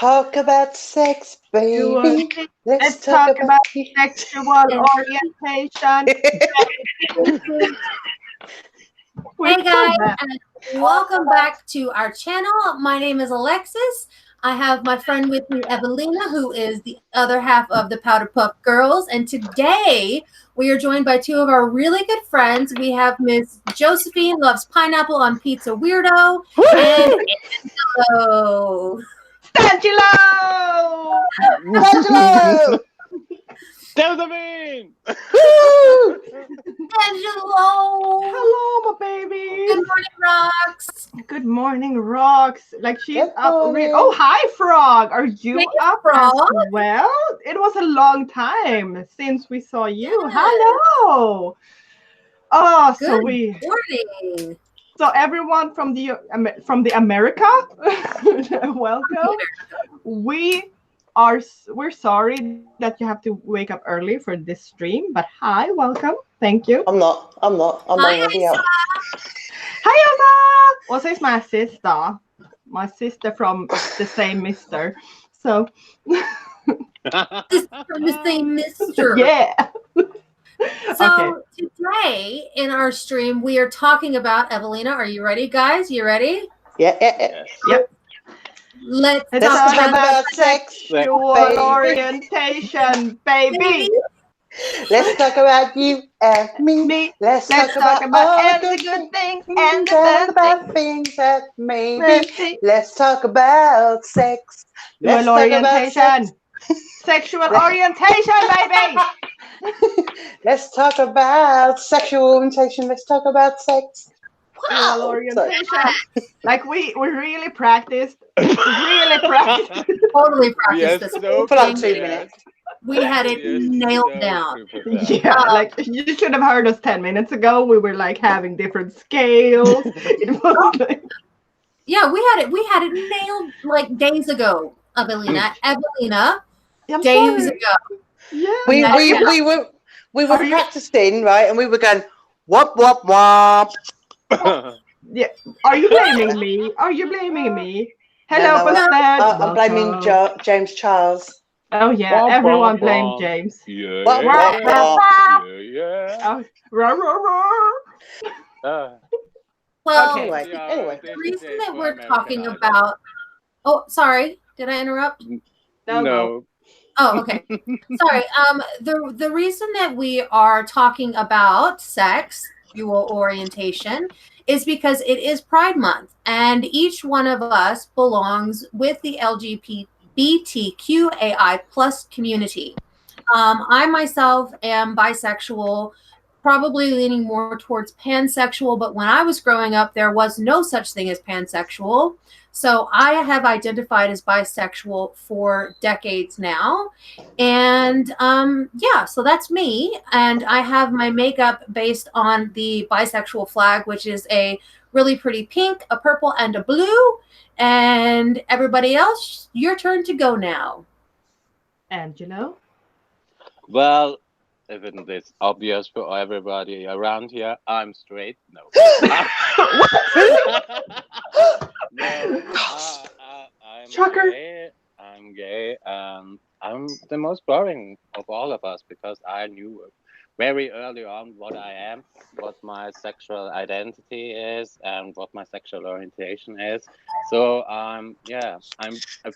talk about sex, baby. Let's talk about sexual orientation. Hey guys, and welcome back to our channel. My name is Alexis. I have my friend with me, Evelina, who is the other half of the Powder Puff Girls. And today we are joined by two of our really good friends. We have Miss Josephine, loves pineapple on pizza weirdo, and Angelo. Angelo! Angelo! Josephine! Angelo! Hello, my baby. Good morning, Rocks. Good morning, Rocks. Like she's Good up. morning. Oh, hi, Frog. Are you Hey, up Frog. as well? It was a long time since we saw you. Yes. Hello. Oh, Good morning. so everyone from the America, welcome. We're sorry that you have to wake up early for this stream, but hi, welcome. Thank you. I'm not Hi, already up. Hi, Elsa! Elsa is my sister. My sister from the same mister. So, This is from the same mister. yeah. So today in our stream, we are talking about Evelina. Are you ready, guys? You ready? Yeah. Yep. Let's Let's talk talk about sexual baby. orientation, baby. Let's talk about you and me. Let's talk about all every the good thing things and the and bad bad things that maybe. Let's talk about sex. Let's Sexual talk about sex. orientation. Sexual orientation, baby. Let's talk about sexual orientation. Let's talk about sex. Sexual orientation. Like we really practiced. Really practiced. totally Yes, practice this. so For like 2 prepared. minutes. We had it Yes, nailed so down. prepared. Yeah, like you should have heard us 10 minutes ago. We were like having different scales. It was like, Yeah, we had it nailed like days ago, Evelina. I'm Days sorry. ago. Yeah. We were Are you- practicing, right? And we were going wop wop wop. Yeah. Are you blaming me? Are you blaming me? Hello, No, Bastard. I'm blaming James Charles. Oh yeah, Womp, everyone womp, blamed womp. James. Yeah, Wop, yeah, wop, yeah, wop. yeah. Oh, roar, roar, roar. Well, Anyway. the reason Day that for we're American talking Idol. about. Oh, sorry. Did I interrupt? No. Oh, okay. Sorry. The reason that we are talking about sexual orientation is because it is Pride Month, and each one of us belongs with the LGBTQAI plus community. I myself am bisexual, probably leaning more towards pansexual, but when I was growing up, there was no such thing as pansexual. So I have identified as bisexual for decades now. And yeah, so that's me. And I have my makeup based on the bisexual flag, which is a really pretty pink, a purple, and a blue. And everybody else, your turn to go now. Angelo. Well, isn't this obvious for everybody around here? I'm straight. No. No. I'm Shocker. gay. I'm gay, and I'm the most boring of all of us because I knew very early on what I am, what my sexual identity is, and what my sexual orientation is. So I'm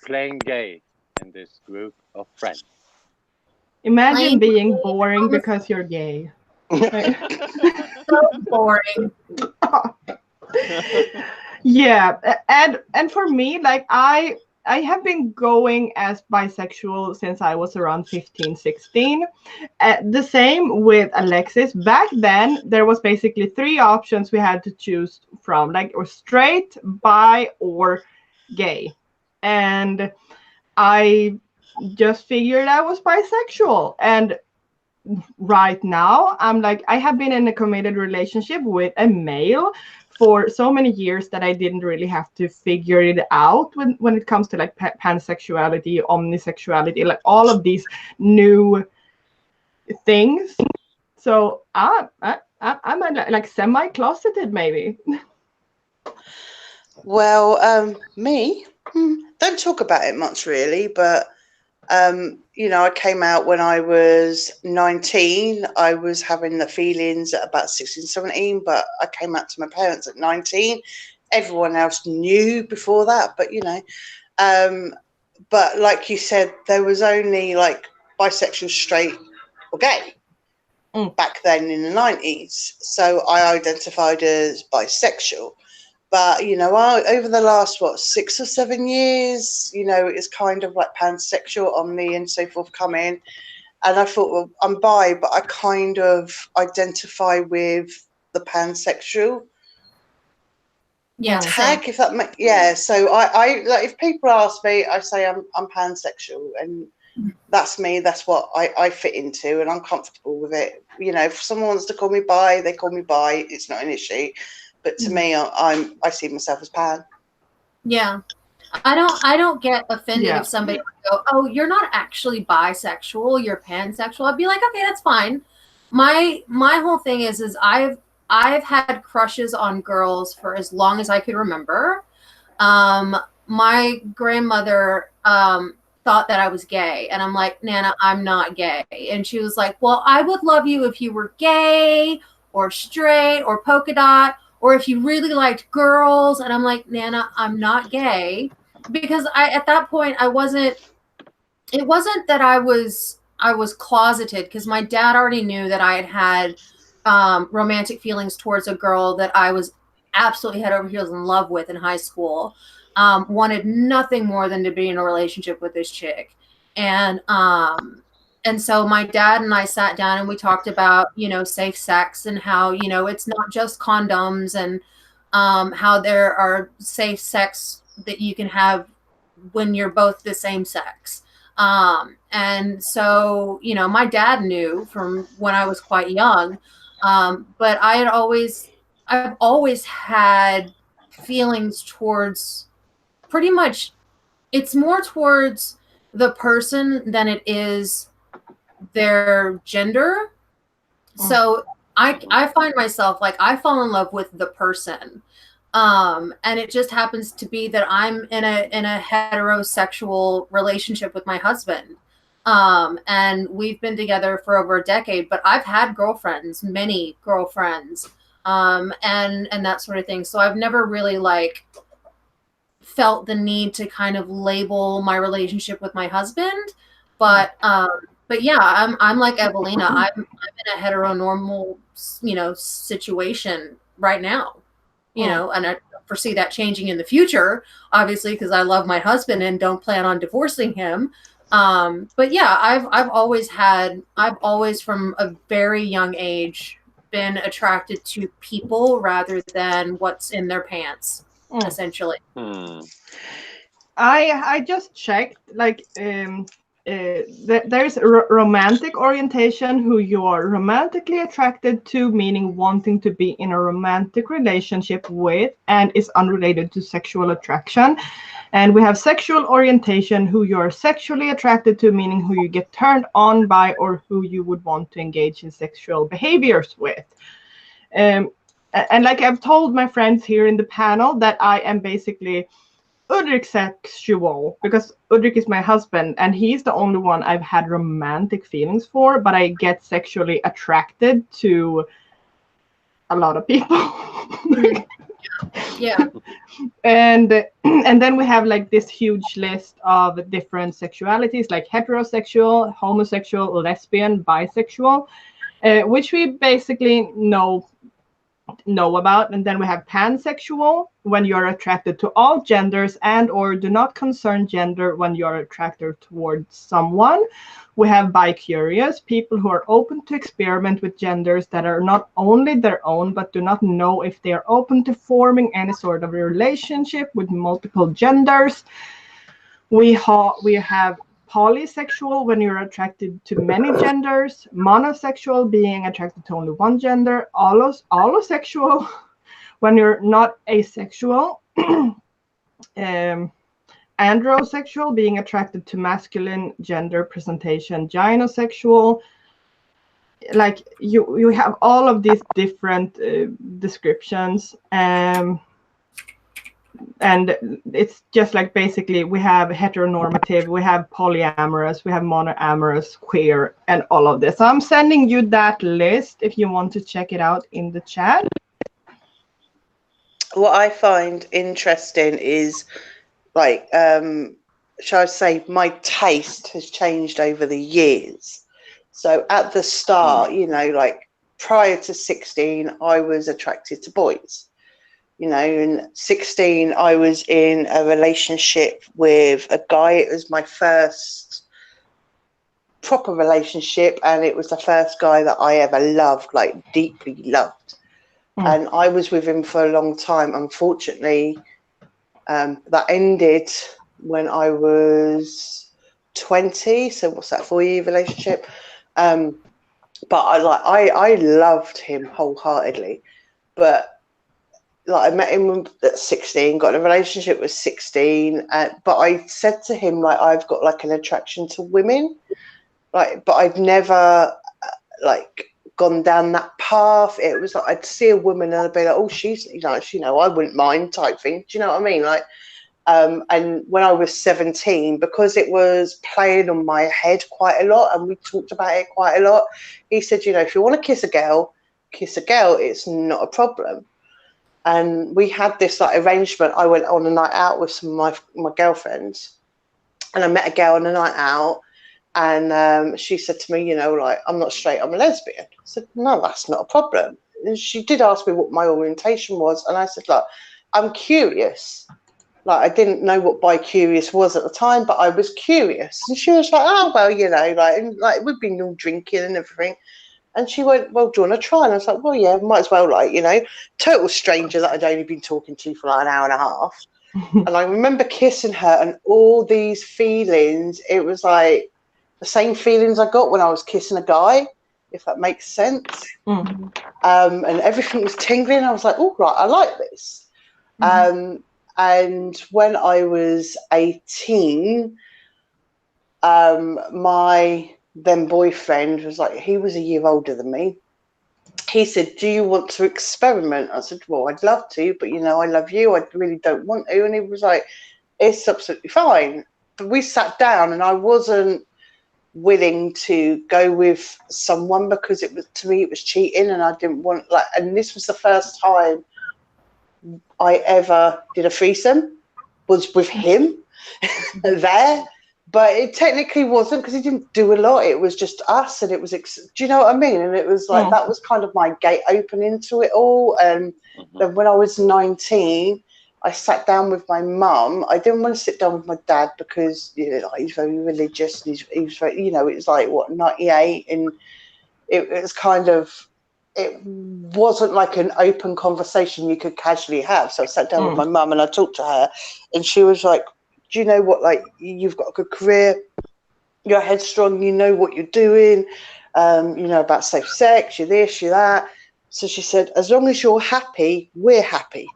playing gay in this group of friends. Imagine Plain being gay. boring because you're gay. So boring. Yeah, and for me, like I have been going as bisexual since I was around 15, 16. The same with Alexis. Back then, there was basically 3 options we had to choose from, like or straight, bi, or gay. And I just figured I was bisexual. And right now, I'm like, I have been in a committed relationship with a male for so many years that I didn't really have to figure it out when it comes to like pansexuality, omnisexuality, like all of these new things. So I'm like semi-closeted maybe. Well, me, don't don't talk about it much really, but you know, I came out when I was 19. I was having the feelings at about 16, 17, but I came out to my parents at 19. Everyone else knew before that, but you know, but like you said, there was only like bisexual, straight, or gay back then in the 90s. So I identified as bisexual. But, you know, over the last, 6 or 7 years, you know, it's kind of like pansexual on me and so forthcoming. And I thought, well, I'm bi, but I kind of identify with the pansexual tag, if that makes, yeah. So I like, if people ask me, I say I'm pansexual, and that's me. That's what I fit into, and I'm comfortable with it. You know, if someone wants to call me bi, they call me bi. It's not an issue. But to me, I see myself as pan. Yeah, I don't get offended if somebody would go, "Oh, you're not actually bisexual, you're pansexual." I'd be like, "Okay, that's fine." My whole thing is I've had crushes on girls for as long as I could remember. My grandmother thought that I was gay, and I'm like, "Nana, I'm not gay." And she was like, "Well, I would love you if you were gay or straight or polka dot, or if you really liked girls." And I'm like, "Nana, I'm not gay." Because at that point it wasn't that I was closeted, because my dad already knew that I had romantic feelings towards a girl that I was absolutely head over heels in love with in high school. Wanted nothing more than to be in a relationship with this chick. And so my dad and I sat down and we talked about, you know, safe sex, and how, you know, it's not just condoms, and how there are safe sex that you can have when you're both the same sex. And so, you know, my dad knew from when I was quite young, but I've always had feelings towards, pretty much, it's more towards the person than it is their gender. So I find myself, like, I fall in love with the person. And it just happens to be that I'm in a heterosexual relationship with my husband. And we've been together for over a decade, but I've had girlfriends, many girlfriends, and that sort of thing. So I've never really like felt the need to kind of label my relationship with my husband. But yeah, I'm like Evelina. I'm in a heteronormal, you know, situation right now. You know, and I foresee that changing in the future, obviously, because I love my husband and don't plan on divorcing him. But yeah, I've always from a very young age been attracted to people rather than what's in their pants, essentially. I just checked, like, there's romantic orientation, who you are romantically attracted to, meaning wanting to be in a romantic relationship with, and is unrelated to sexual attraction. And we have sexual orientation, who you are sexually attracted to, meaning who you get turned on by, or who you would want to engage in sexual behaviors with. And like I've told my friends here in the panel, that I am basically Ulrich sexual, because Ulrich is my husband and he's the only one I've had romantic feelings for, but I get sexually attracted to a lot of people. Yeah. And then we have like this huge list of different sexualities, like heterosexual, homosexual, lesbian, bisexual, which we basically know about. And then we have pansexual, when you're attracted to all genders and or do not concern gender when you're attracted towards someone. We have bi-curious, people who are open to experiment with genders that are not only their own, but do not know if they are open to forming any sort of a relationship with multiple genders. We have polysexual, when you're attracted to many genders. Monosexual, being attracted to only one gender. Allosexual, when you're not asexual. Androsexual, being attracted to masculine gender presentation. Gynosexual, like you have all of these different descriptions. and it's just like basically we have heteronormative, we have polyamorous, we have monoamorous, queer, and all of this. So I'm sending you that list if you want to check it out in the chat. What I find interesting is, like, shall I say, my taste has changed over the years. So at the start, you know, like prior to 16, I was attracted to boys. You know, in 16, I was in a relationship with a guy. It was my first proper relationship, and it was the first guy that I ever loved, like deeply loved. And I was with him for a long time. Unfortunately, that ended when I was 20. So what's that, 4-year relationship? But I loved him wholeheartedly. But like I met him at 16, got in a relationship with 16, but I said to him, like, I've got like an attraction to women, like, but I've never like gone down that path. It was like I'd see a woman and I'd be like, oh, she's nice, you know, I wouldn't mind type thing. Do you know what I mean? Like, and when I was 17, because it was playing on my head quite a lot and we talked about it quite a lot, he said, you know, if you want to kiss a girl, it's not a problem. And we had this like arrangement. I went on a night out with some of my girlfriends, and I met a girl on a night out, and she said to me, you know, like, I'm not straight, I'm a lesbian. I said, no, that's not a problem. And she did ask me what my orientation was, and I said, look, I'm curious. Like, I didn't know what bi-curious was at the time, but I was curious. And she was like, oh, well, you know, like we've been all drinking and everything. And she went, well, do you want to try? And I was like, well, yeah, might as well, like, you know, total stranger that I'd only been talking to for like an hour and a half. And I remember kissing her and all these feelings. It was like the same feelings I got when I was kissing a guy, if that makes sense. And everything was tingling. I was like, oh, right, I like this. And when I was 18, my then boyfriend was like, he was a year older than me. He said, do you want to experiment? I said, well, I'd love to, but, you know, I love you. I really don't want to. And he was like, it's absolutely fine. But we sat down and I wasn't willing to go with someone because it was, to me, it was cheating, and I didn't want, like, and this was the first time I ever did a threesome, was with him there. But it technically wasn't, because he didn't do a lot. It was just us, and it was, do you know what I mean? And it was like, that was kind of my gate opening to it all. And then when I was 19, I sat down with my mum. I didn't want to sit down with my dad because, you know, like, he's very religious. And he's very, you know, it was like, what, 98? And it was kind of, it wasn't like an open conversation you could casually have. So I sat down with my mum and I talked to her, and she was like, do you know what, like, you've got a good career, you're headstrong, you know what you're doing, you know about safe sex, you're this, you're that. So she said, as long as you're happy, we're happy.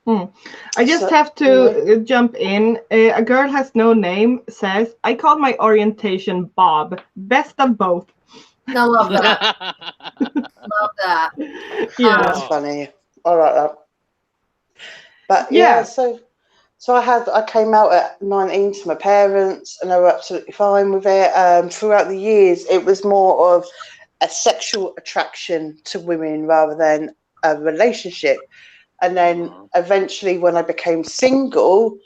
I just have to jump in. A girl has no name says, I call my orientation Bob. Best of both. I love that. Love that. Yeah. That's funny. I like that. But yeah, so I came out at 19 to my parents, and they were absolutely fine with it. Throughout the years, it was more of a sexual attraction to women rather than a relationship. And then eventually, when I became single,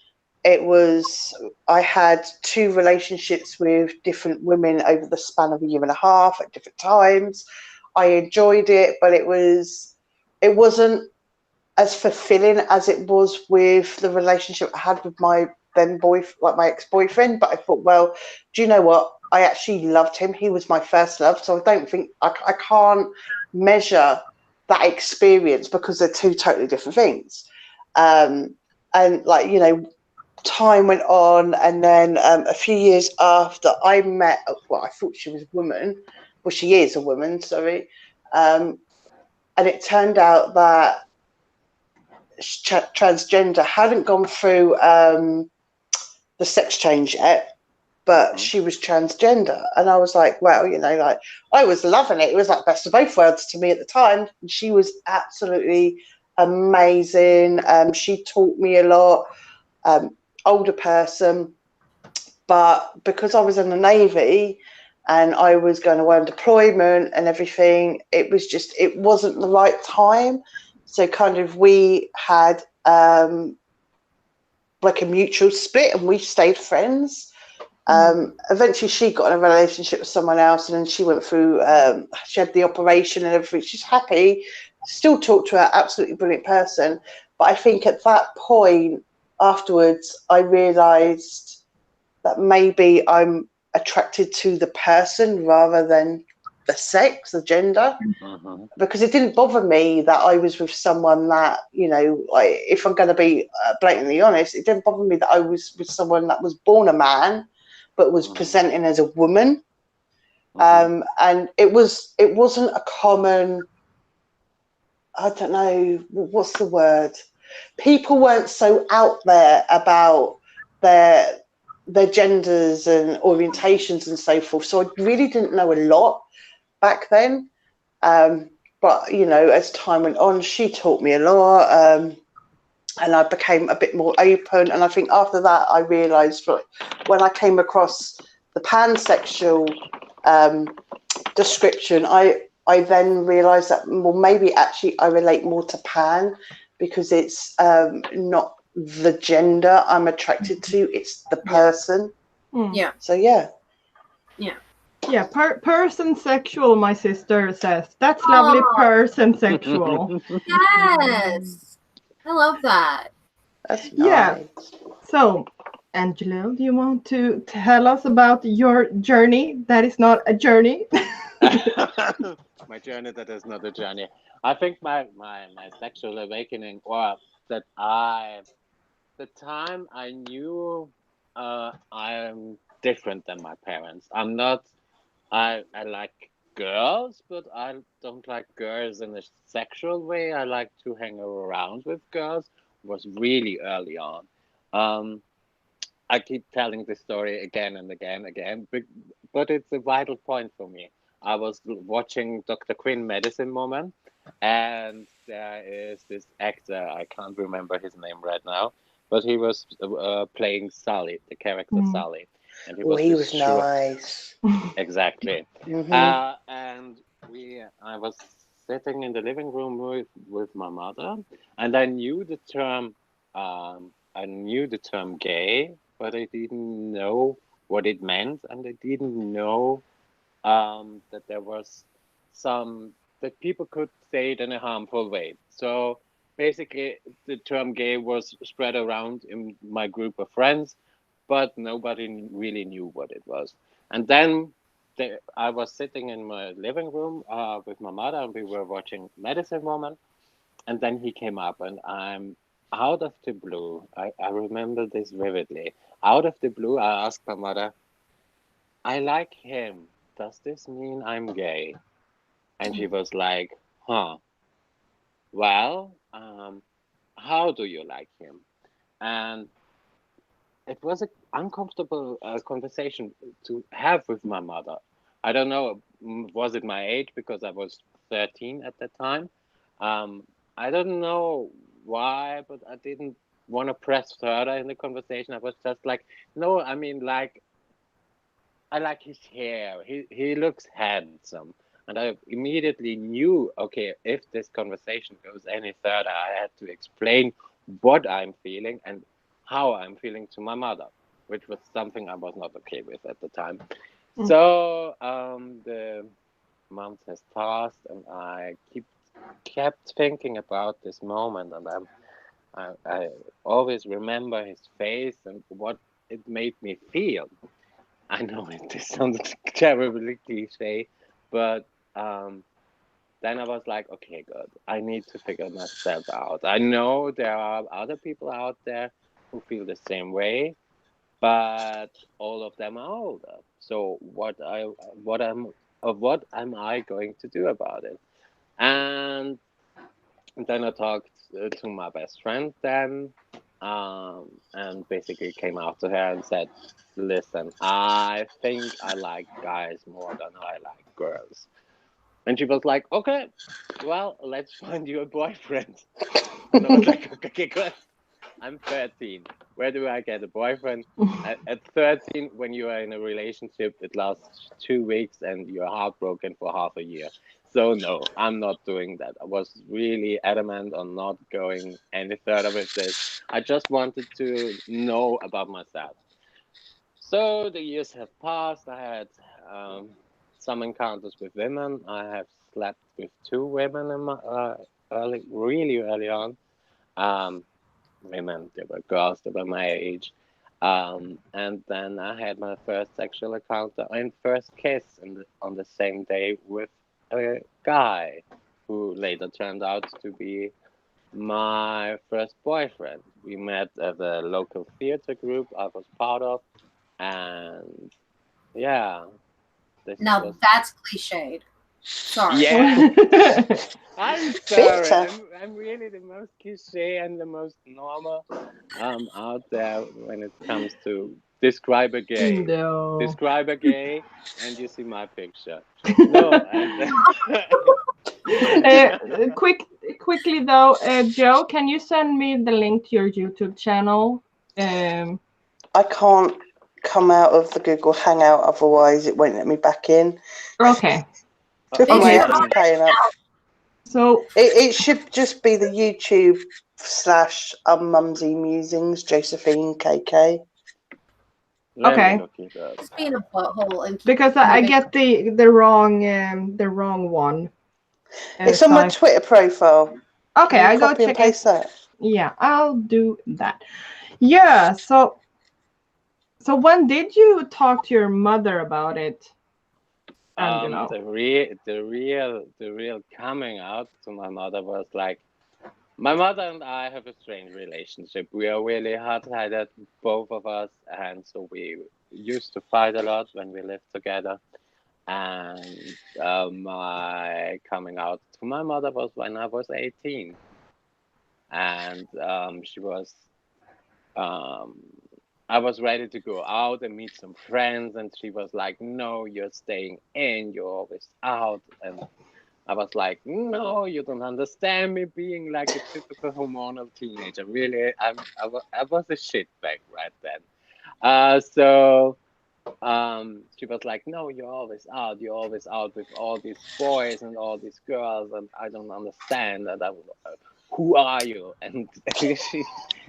I had 2 relationships with different women over the span of a year and a half at different times. I enjoyed it, but it wasn't as fulfilling as it was with the relationship I had with my then my ex-boyfriend. But I thought, well, do you know what? I actually loved him. He was my first love. So I don't think I can't measure that experience because they're 2 totally different things. And like, you know, time went on, and then a few years after I met, well, I thought she was a woman. Well, she is a woman, sorry. And it turned out that transgender hadn't gone through the sex change yet, but she was transgender. And I was like, well, you know, like, I was loving it. It was like best of both worlds to me at the time. And she was absolutely amazing. She taught me a lot. Older person, but because I was in the Navy and I was going away on deployment and everything, it wasn't the right time. So kind of we had like a mutual split and we stayed friends. Eventually she got in a relationship with someone else and then she went through, she had the operation and everything. She's happy, still talk to her, absolutely brilliant person. But I think at that point afterwards, I realised that maybe I'm attracted to the person rather than the sex, the gender. Because it didn't bother me that I was with someone that, if I'm going to be blatantly honest, it didn't bother me that I was with someone that was born a man but was presenting as a woman. And it wasn't a common, I don't know, what's the word? People weren't so out there about their genders and orientations and so forth. So I really didn't know a lot back then. But, as time went on, she taught me a lot. And I became a bit more open. And I think after that, I realised when I came across the pansexual description, I then realised that, well, maybe actually I relate more to pan because it's not the gender I'm attracted to, it's the person. Yeah. So, yeah. Yeah. Yeah, person sexual, my sister says. That's lovely, person sexual. Yes. I love that. That's nice. Yeah. So, Angelo, do you want to tell us about your journey that is not a journey? My journey that is not a journey. I think my sexual awakening, or that the time I knew I'm different than my parents. I'm not, I like girls, but I don't like girls in a sexual way. I like to hang around with girls. Was really early on. Um, I keep telling this story again and again, but it's a vital point for me. I was watching Dr. Quinn Medicine Moment, and there is this actor, I can't remember his name right now, but he was playing Sully, the character Sully. And he was nice. Exactly. Mm-hmm. And I was sitting in the living room with my mother, and I knew the term gay, but I didn't know what it meant, and I didn't know that there was that people could say it in a harmful way. So basically, the term gay was spread around in my group of friends, but nobody really knew what it was. And then I was sitting in my living room with my mother, and we were watching Medicine Woman. And then he came up, and I'm out of the blue. I remember this vividly. Out of the blue, I asked my mother, I like him. Does this mean I'm gay? And she was like, huh, well, how do you like him? And it was an uncomfortable conversation to have with my mother. I don't know, was it my age because I was 13 at that time? Um, I don't know why, but I didn't want to press further in the conversation. I was just like, no, I mean, like, I like his hair. He looks handsome. And I immediately knew, okay, if this conversation goes any further, I had to explain what I'm feeling and how I'm feeling to my mother, which was something I was not okay with at the time. So the month has passed, and I kept thinking about this moment, and I always remember his face and what it made me feel. I know this sounds terribly cliche, but then I was like, okay, good. I need to figure myself out. I know there are other people out there who feel the same way, but all of them are older. So what am I going to do about it? And then I talked to my best friend then, and basically came out to her and said, listen, I think I like guys more than I like girls. And she was like, okay, well, let's find you a boyfriend. And I was like, okay, good. I'm 13. Where do I get a boyfriend? At 13, when you are in a relationship, it lasts 2 weeks and you're heartbroken for half a year. So no, I'm not doing that. I was really adamant on not going any further with this. I just wanted to know about myself. So the years have passed. I had some encounters with women. I have slept with 2 women in my really early on. Um, Women, they were girls, they were my age. And then I had my first sexual encounter and first kiss on the same day with a guy who later turned out to be my first boyfriend. We met at a local theater group I was part of, and yeah, this Now was that's cliched. Sorry. yeah. I'm sorry. Bitter. I'm really the most cliche and the most normal out there when it comes to describe a gay. No. Describe a gay, and you see my picture. No, and Quickly though, Joe, can you send me the link to your YouTube channel? I can't come out of the Google Hangout, otherwise it won't let me back in. Okay. With my Okay. apps playing up. So It should just be the YouTube / Mumsy Musings, Josephine KK. let me Okay. look it up. Just being a butthole and because I get the wrong one. It's on my Twitter profile. Okay, Can I you go copy and check it. paste that? Yeah, I'll do that. Yeah, so when did you talk to your mother about it, Angelo? The real coming out to my mother was like, my mother and I have a strange relationship. We are really hard-headed, both of us, and so we used to fight a lot when we lived together. And my coming out to my mother was when I was 18, and she was um, I was ready to go out and meet some friends, and she was like, "No, you're staying in. You're always out." And I was like, "No, you don't understand me being like a typical hormonal teenager. Really, I was a shitbag right then." So she was like, "No, you're always out. You're always out with all these boys and all these girls, and I don't understand." And I was, "Who are you?" And she,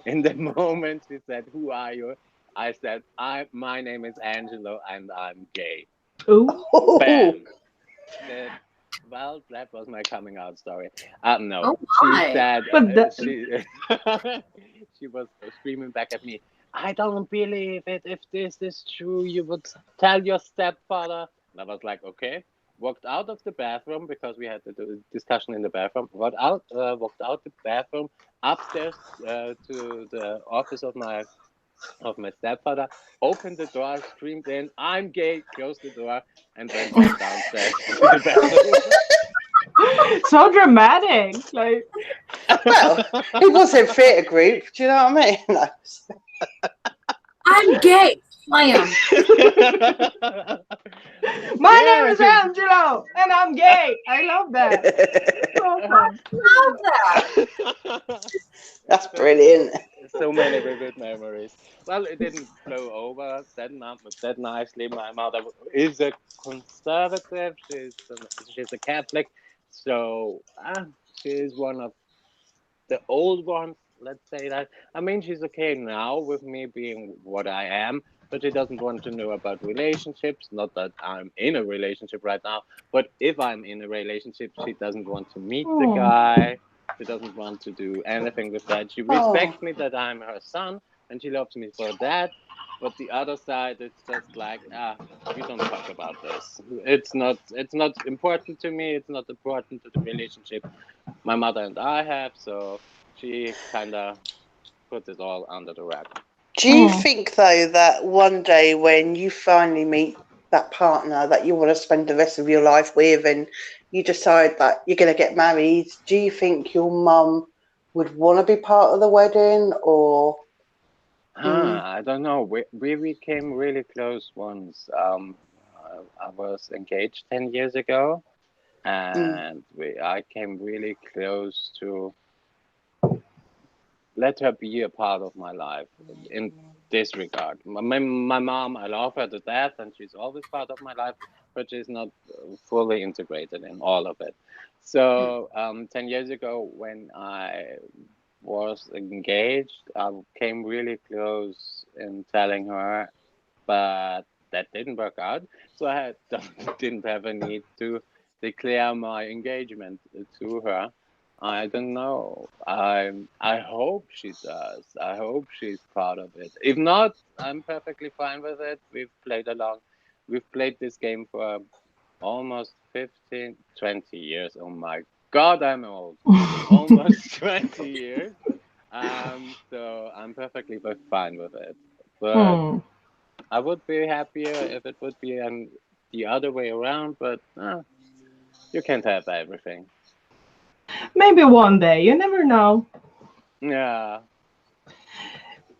in the moment she said, "Who are you?" I said, My name is Angelo, and I'm gay." Ooh. Bam. That, well, that was my coming out story. No, Oh she my. said But she was screaming back at me. I don't believe it. If this is true, you would tell your stepfather. And I was like, okay. Walked out of the bathroom because we had to do a discussion in the bathroom. Walked out the bathroom upstairs to the office of my stepfather. Opened the door, screamed in, "I'm gay!" Closed the door, and went back downstairs to the bathroom. so dramatic. Like Well, it was in theatre group. Do you know what I mean? No. I'm gay. Slam. my Yeah, name is Angelo and I'm gay. I love that. So fun. Love that. That's brilliant. So many vivid memories. Well, it didn't blow over that nicely. My mother is a conservative. She's a Catholic, so she's one of the old ones. Let's say that. I mean, she's okay now with me being what I am, but she doesn't want to know about relationships. Not that I'm in a relationship right now, but if I'm in a relationship, she doesn't want to meet the Oh. guy. She doesn't want to do anything with that. She respects me that I'm her son, and she loves me for that. But the other side, it's just like, we don't talk about this. It's not important to me. It's not important to the relationship my mother and I have. So she kind of put it all under the rug. Do you think, though, that one day when you finally meet that partner that you want to spend the rest of your life with and you decide that you're going to get married, do you think your mum would want to be part of the wedding or? I don't know. We became really close once. I was engaged 10 years ago, and I came really close to let her be a part of my life in this regard. My mom, I love her to death, and she's always part of my life, but she's not fully integrated in all of it. So 10 years ago, when I was engaged, I came really close in telling her, but that didn't work out. So I didn't have a need to declare my engagement to her. I don't know. I hope she does. I hope she's part of it. If not, I'm perfectly fine with it. We've played this game for almost 15, 20 years. Oh my God, I'm old. Almost 20 years. So I'm perfectly fine with it. But I would be happier if it would be the other way around, but you can't have everything. Maybe one day, you never know. Yeah.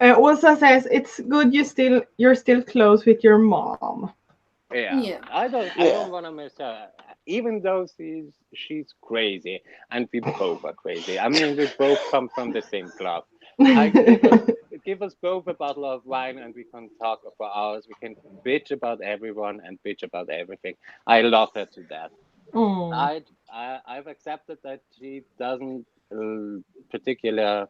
Åsa says it's good you're still close with your mom. Yeah. I don't want to miss her. Even though she's crazy, and we both are crazy. I mean, we both come from the same club. Give us both a bottle of wine, and we can talk for hours. We can bitch about everyone and bitch about everything. I love her to death. I've accepted that she doesn't particularly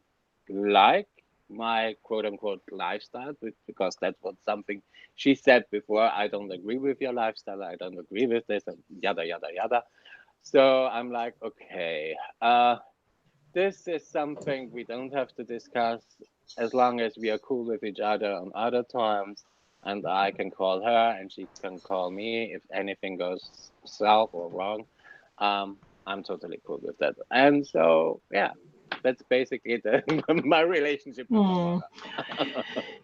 like my quote unquote lifestyle, because that's what something she said before. I don't agree with your lifestyle. I don't agree with this, and yada yada yada. So I'm like, okay, this is something we don't have to discuss, as long as we are cool with each other on other times, and I can call her and she can call me if anything goes south or wrong. I'm totally cool with that. And so, yeah, that's basically my relationship with my mother.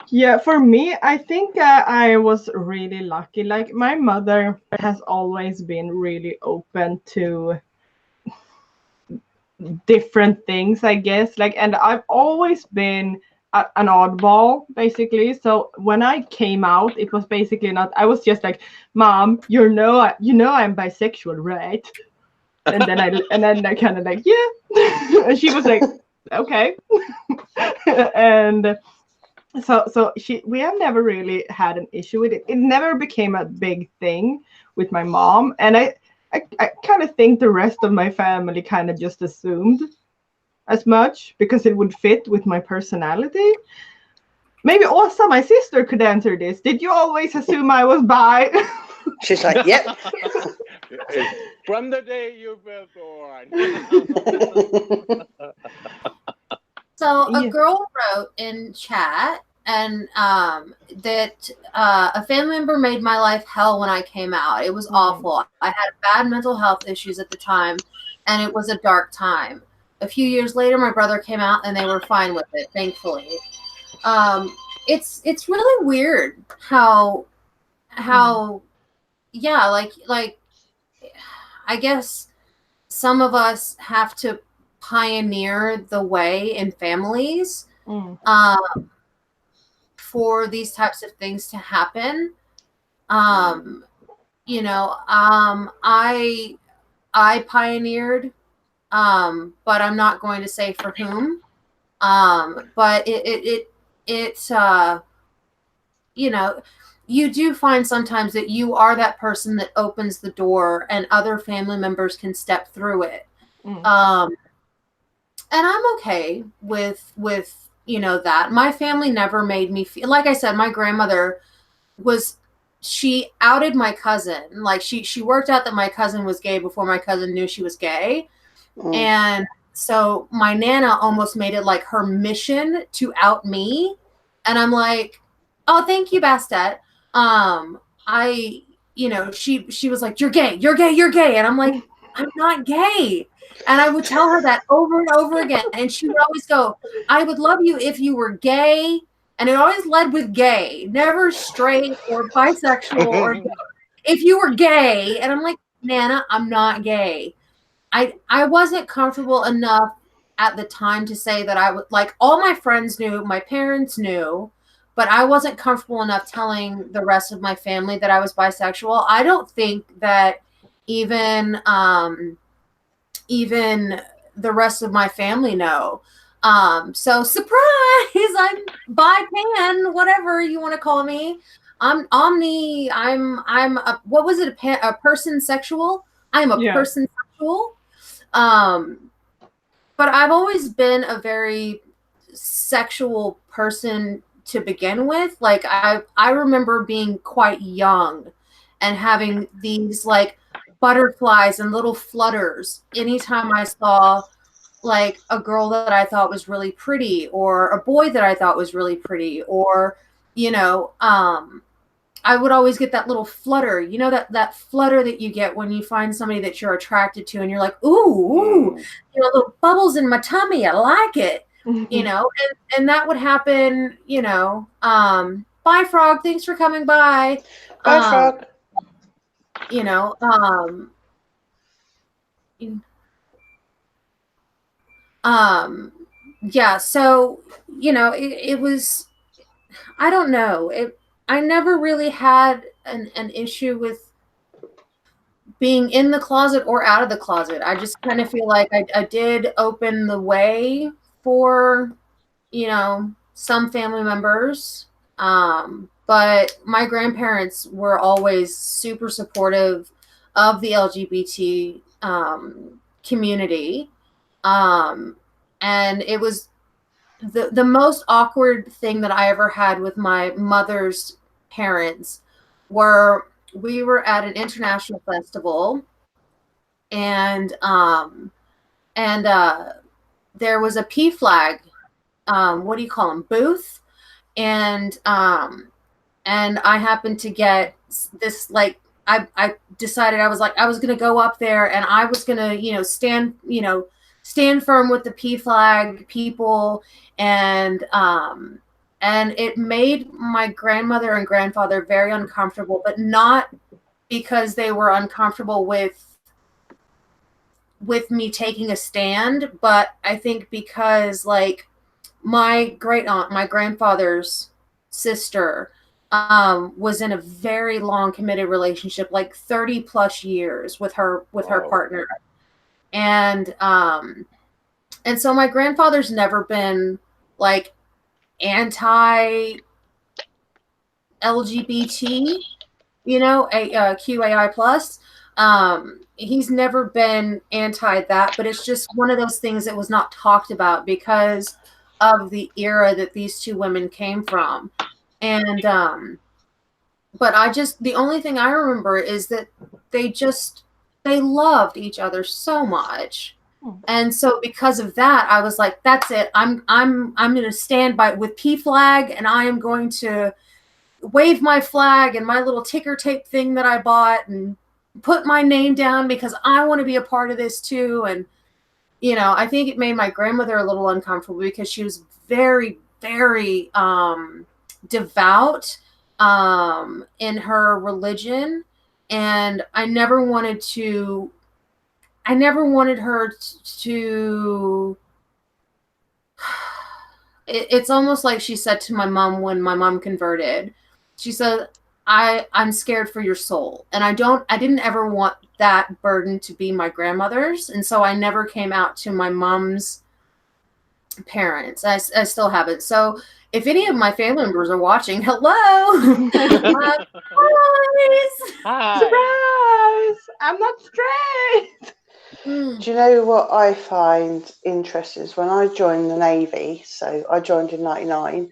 Yeah, for me, I think I was really lucky. Like, my mother has always been really open to different things, I guess. Like, and I've always been an oddball, basically. So when I came out, it was basically not. I was just like, "Mom, you know I'm bisexual, right?" And then I kind of like, yeah. And she was like, okay. And so we have never really had an issue with it. It never became a big thing with my mom, and I kind of think the rest of my family kind of just assumed as much because it would fit with my personality. Maybe Åsa, my sister, could answer this. Did you always assume I was bi? She's like, yep. From the day you were born. So a girl wrote in chat and that a family member made my life hell when I came out. It was awful. I had bad mental health issues at the time, and it was a dark time. A few years later, my brother came out, and they were fine with it, thankfully. It's really weird how yeah, like I guess some of us have to pioneer the way in families for these types of things to happen. You know, I pioneered, but I'm not going to say for whom. But it's you know, you do find sometimes that you are that person that opens the door and other family members can step through it. And I'm okay with you know that. My family never made me feel, like I said, my grandmother she outed my cousin. Like she worked out that my cousin was gay before my cousin knew she was gay. And so my Nana almost made it like her mission to out me. And I'm like, oh, thank you, Bastet. You know, she was like, you're gay, you're gay, you're gay. And I'm like, I'm not gay. And I would tell her that over and over again. And she would always go, I would love you if you were gay. And it always led with gay, never straight or bisexual or gay. If you were gay. And I'm like, Nana, I'm not gay. I wasn't comfortable enough at the time to say that I would, like, all my friends knew, my parents knew, but I wasn't comfortable enough telling the rest of my family that I was bisexual. I don't think that even even the rest of my family know. So surprise, I'm bi-pan, whatever you want to call me. I'm omni. I'm a, what was it? A person sexual. I am a Yeah. person sexual. But I've always been a very sexual person to begin with. Like I remember being quite young and having these like butterflies and little flutters anytime I saw like a girl that I thought was really pretty or a boy that I thought was really pretty, or you know, I would always get that little flutter, you know, that flutter that you get when you find somebody that you're attracted to and you're like, ooh, you know, little bubbles in my tummy. I like it, you know, and that would happen, you know. Bye, Frog. Thanks for coming by. Bye, Frog. You know, yeah, so, you know, it was, I don't know. I never really had an issue with being in the closet or out of the closet. I just kind of feel like I did open the way for, you know, some family members. But my grandparents were always super supportive of the LGBT community. And it was the most awkward thing that I ever had with my mother's parents were we were at an international festival, and there was a P flag, what do you call them, booth, and I happened to get this, like, I decided I was going to go up there and I was going to, stand firm with the P flag people. And it made my grandmother and grandfather very uncomfortable, but not because they were uncomfortable with me taking a stand, but I think because, like, my great aunt, my grandfather's sister, was in a very long committed relationship, like 30 plus years with her partner. And so my grandfather's never been like anti LGBT, you know, QAI plus. He's never been anti that, but it's just one of those things that was not talked about because of the era that these two women came from. And but the only thing I remember is that they loved each other so much. And so because of that, I was like, that's it. I'm going to stand by with P flag, and I am going to wave my flag and my little ticker tape thing that I bought and put my name down because I want to be a part of this too. And, you know, I think it made my grandmother a little uncomfortable because she was very, very devout in her religion. And I never wanted her to it's almost like she said to my mom when my mom converted. She said, I'm scared for your soul. And I didn't ever want that burden to be my grandmother's. And so I never came out to my mom's parents. I still haven't. So if any of my family members are watching, hello. Surprise! Hi. Surprise! I'm not straight. Do you know what I find interesting is when I joined the Navy, so I joined in 99,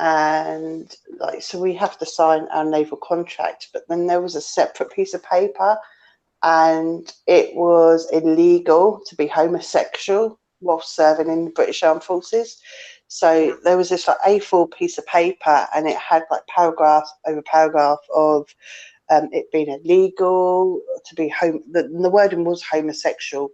and so we have to sign our naval contract, but then there was a separate piece of paper, and it was illegal to be homosexual while serving in the British Armed Forces. So there was this like A4 piece of paper, and it had like paragraph over paragraph of it being illegal to be the wording was homosexual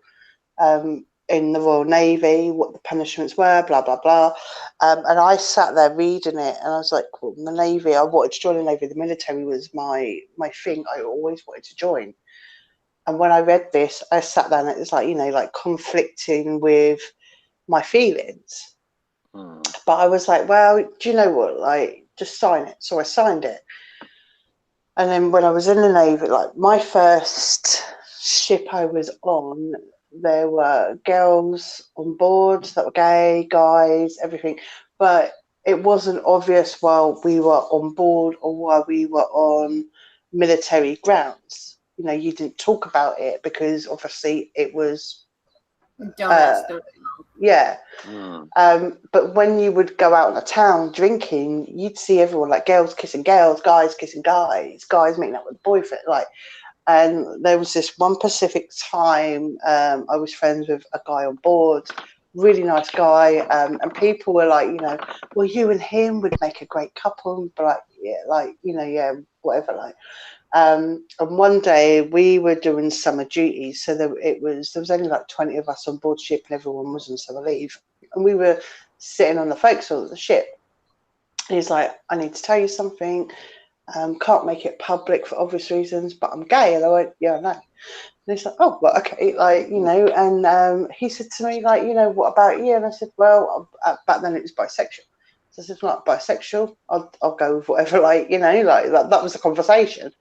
in the Royal Navy, what the punishments were, blah blah blah. And I sat there reading it, and I was like, well, the Navy, I wanted to join the Navy. The military was my thing. I always wanted to join. And when I read this, I sat there, and it was like, you know, like conflicting with my feelings. But I was like, well, do you know what, like, just sign it. So I signed it. And then when I was in the Navy, like my first ship I was on, there were girls on board that were gay, guys, everything, but it wasn't obvious while we were on board or while we were on military grounds. You know, you didn't talk about it because obviously it was Don't ask them. yeah. Mm. But when you would go out in the town drinking, you'd see everyone, like girls kissing girls, guys kissing guys, guys meeting up with boyfriend, like. And there was this one specific time I was friends with a guy on board, really nice guy, and people were like, you know, well, you and him would make a great couple, but like, yeah, like, you know, yeah, whatever, like. And one day we were doing summer duties, so there was only like 20 of us on board ship, and everyone was on summer leave, and we were sitting on the forecastle of the ship. He's like, I need to tell you something. Can't make it public for obvious reasons, but I'm gay. And I went, yeah, I know. And he's like, oh, well, okay, like, you know. And he said to me, like, you know, what about you? And I said, well, back then it was bisexual. So I said, not bisexual. I'll go with whatever, like, you know, like that was the conversation.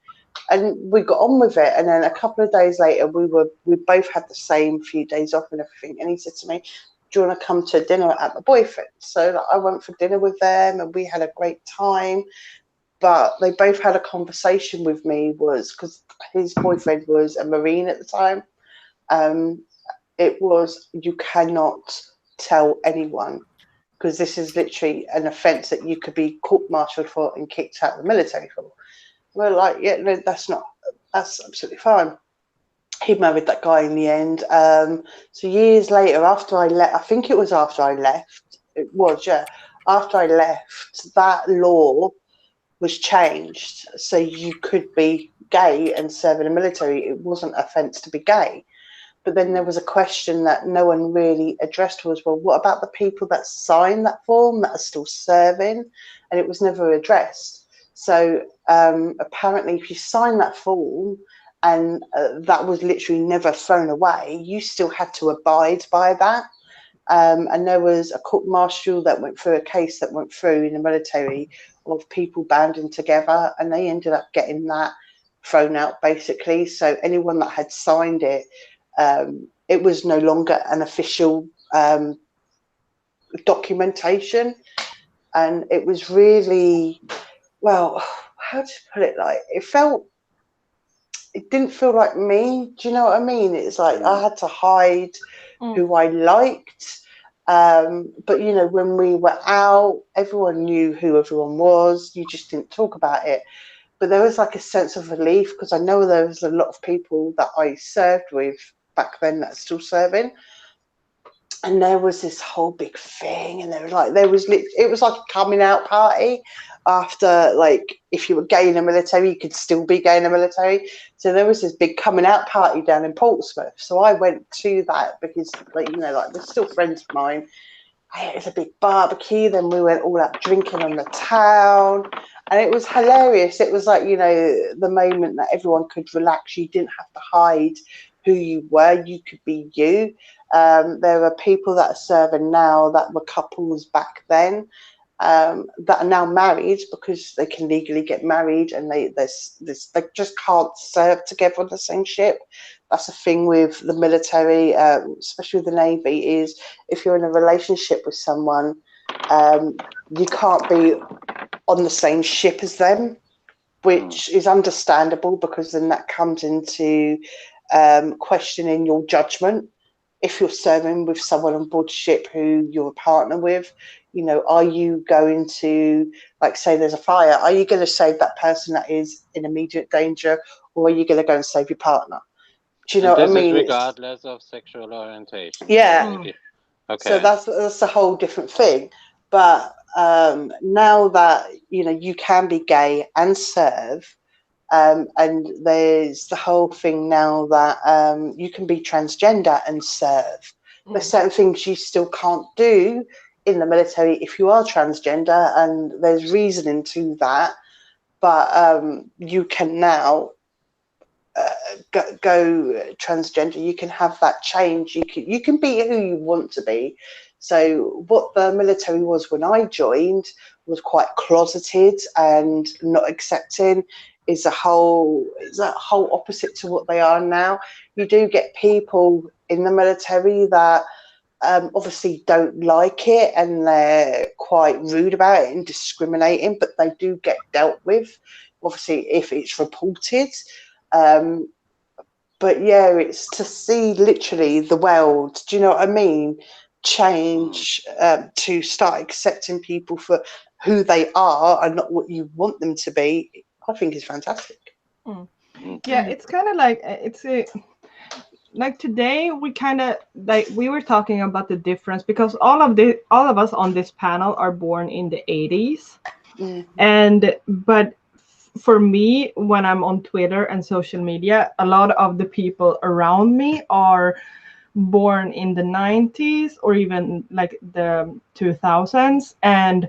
And we got on with it. And then a couple of days later, we both had the same few days off and everything. And he said to me, do you want to come to dinner at my boyfriend? So like, I went for dinner with them, and we had a great time. But they both had a conversation with me, was because his boyfriend was a Marine at the time. It was, you cannot tell anyone, because this is literally an offence that you could be court-martialed for and kicked out of the military for. We're like, yeah, no, that's absolutely fine. He married that guy in the end. So years later, after I left, I think it was after I left, it was, yeah, after I left, that law was changed, so you could be gay and serve in the military. It wasn't an offence to be gay. But then there was a question that no one really addressed, was, well, what about the people that signed that form that are still serving? And it was never addressed. So apparently if you sign that form and that was literally never thrown away, you still had to abide by that. And there was a court martial that went through a case that went through in the military of people banding together, and they ended up getting that thrown out basically. So anyone that had signed it, it was no longer an official documentation. And it was really, well, how to put it, like, it didn't feel like me. Do you know what I mean? It's like I had to hide who I liked. But, you know, when we were out, everyone knew who everyone was. You just didn't talk about it. But there was like a sense of relief, because I know there was a lot of people that I served with back then that are still serving. And there was this whole big thing, and it was like a coming out party. After, like, if you were gay in the military, you could still be gay in the military. So there was this big coming out party down in Portsmouth. So I went to that because, like, you know, like, they're still friends of mine. It was a big barbecue. Then we went all out drinking on the town, and it was hilarious. It was like, you know, the moment that everyone could relax. You didn't have to hide who you were. You could be you. There are people that are serving now that were couples back then, that are now married because they can legally get married, and they just can't serve together on the same ship. That's a thing with the military, especially with the Navy, is if you're in a relationship with someone, you can't be on the same ship as them, which is understandable, because then that comes into questioning your judgment. If you're serving with someone on board ship who you're a partner with, you know, are you going to, like, say there's a fire, are you going to save that person that is in immediate danger, or are you going to go and save your partner? Do you know what I mean? This is regardless of sexual orientation. Yeah. Okay. So that's a whole different thing. But now that, you know, you can be gay and serve, and there's the whole thing now that you can be transgender and serve. There's certain things you still can't do in the military if you are transgender, and there's reasoning to that. But you can now go transgender. You can have that change. You can be who you want to be. So what the military was when I joined was quite closeted and not accepting is a whole opposite to what they are now. You do get people in the military that obviously don't like it, and they're quite rude about it and discriminating, but they do get dealt with, obviously, if it's reported. But yeah, it's to see literally the world, do you know what I mean, change, to start accepting people for who they are and not what you want them to be, I think is fantastic. Yeah, it's kind of like like today we kind of like we were talking about the difference, because all of us on this panel are born in the 80s. And but for me, when I'm on Twitter and social media, a lot of the people around me are born in the 90s or even like the 2000s, and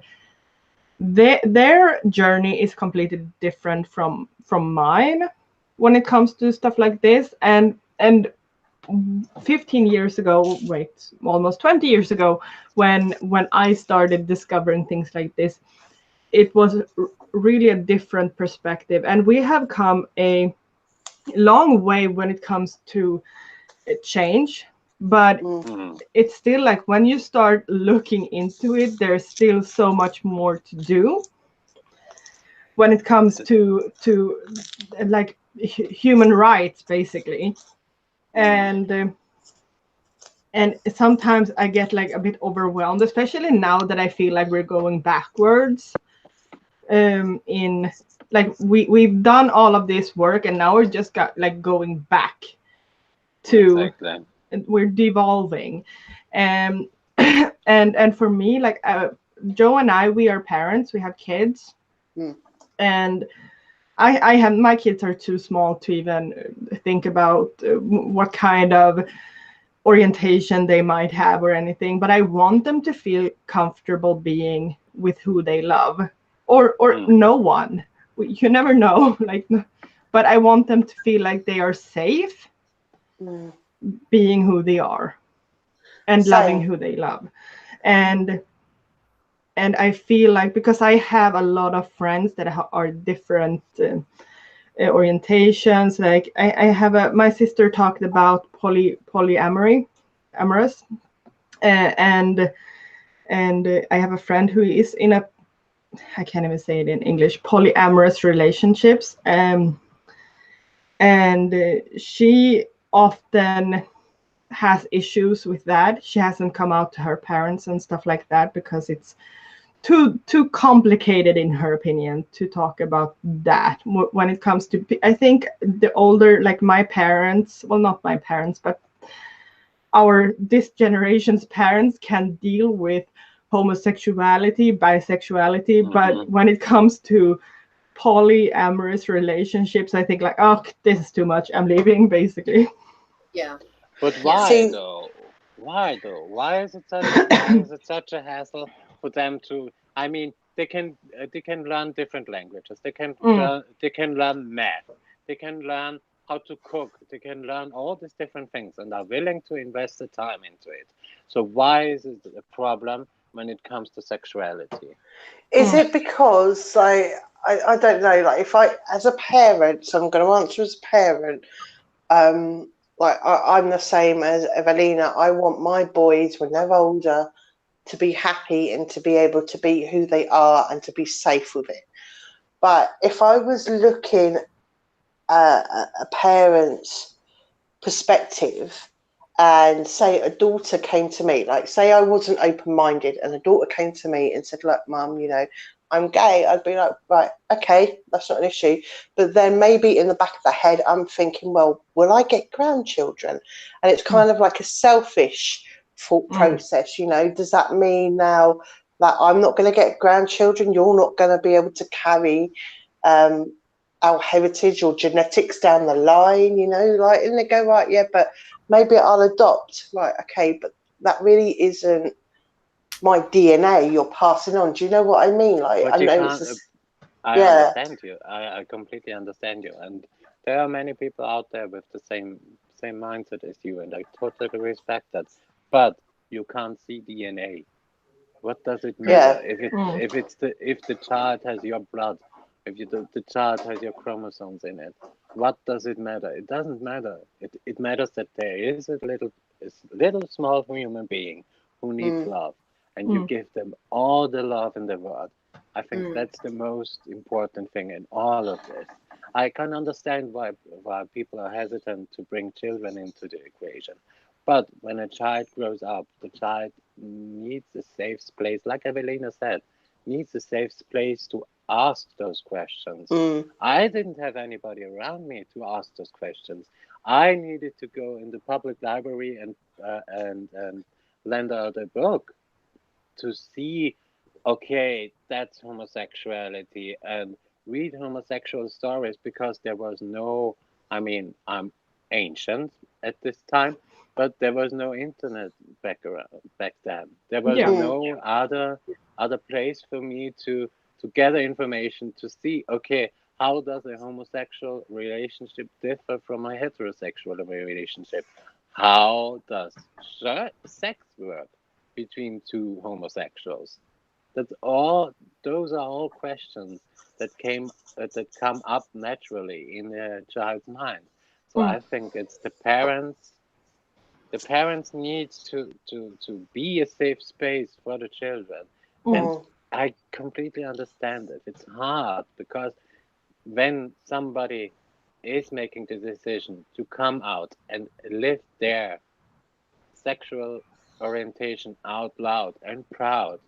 their journey is completely different from mine when it comes to stuff like this. And 15 years ago, almost 20 years ago, when I started discovering things like this, it was really a different perspective, and we have come a long way when it comes to change. But it's still like when you start looking into it, there's still so much more to do when it comes to like human rights, basically. And sometimes I get like a bit overwhelmed, especially now that I feel like we're going backwards. In like we've done all of this work, and now we're just going back to, exactly. we're devolving. And for me, like Joe and I, we are parents, we have kids. And I have, my kids are too small to even think about what kind of orientation they might have or anything, but I want them to feel comfortable being with who they love, or no one. You never know, like, but I want them to feel like they are safe being who they are and loving who they love. And I feel like, because I have a lot of friends that are different orientations, like I have my sister talked about polyamory, amorous, and I have a friend who is in a, I can't even say it in English, polyamorous relationships, and she often has issues with that. She hasn't come out to her parents and stuff like that because it's too complicated, in her opinion, to talk about that. When it comes to, I think the older, like my parents, well, not my parents, but this generation's parents can deal with homosexuality, bisexuality, but when it comes to polyamorous relationships, I think like, oh, this is too much, I'm leaving, basically. Yeah. But why though? Why though? Why is it such a hassle for them to? I mean, they can learn different languages. They can learn math. They can learn how to cook. They can learn all these different things, and are willing to invest the time into it. So why is it a problem when it comes to sexuality? Is it because I don't know, like if I, as a parent, so I'm going to answer as a parent, like I'm the same as Evelina. I want my boys, when they're older, to be happy and to be able to be who they are and to be safe with it. But if I was looking at a parent's perspective, and say a daughter came to me, like say I wasn't open-minded and a daughter came to me and said, look, Mum, you know, I'm gay, I'd be like, right, okay, that's not an issue. But then maybe in the back of the head, I'm thinking, well, will I get grandchildren? And it's kind of like a selfish thought process, you know. Does that mean now that I'm not going to get grandchildren? You're not going to be able to carry our heritage or genetics down the line, you know, like, and they go, right, yeah, but maybe I'll adopt. Right, okay, but that really isn't my DNA you're passing on. Do you know what I mean? Like, But I you know can't. I understand you. I completely understand you. And there are many people out there with the same mindset as you, and I totally respect that. But you can't see DNA. What does it Yeah. matter if the child has your blood, if the child has your chromosomes in it? What does it matter? It doesn't matter. It matters that there is a little small human being who needs love, and you give them all the love in the world. I think that's the most important thing in all of this. I can understand why people are hesitant to bring children into the equation. But when a child grows up, the child needs a safe place, like Evelina said, needs a safe place to ask those questions. I didn't have anybody around me to ask those questions. I needed to go in the public library and lend out a book to see, okay, that's homosexuality, and read homosexual stories, because there was no, I mean, I'm ancient at this time, but there was no internet back then. There was no other place for me to gather information to see, okay, how does a homosexual relationship differ from a heterosexual relationship? How does sex work between two homosexuals? That's all. Those are all questions that come up naturally in a child's mind. So I think it's the parents. The parents need to be a safe space for the children, and I completely understand it. It's hard because when somebody is making the decision to come out and live their sexual orientation out loud and proud,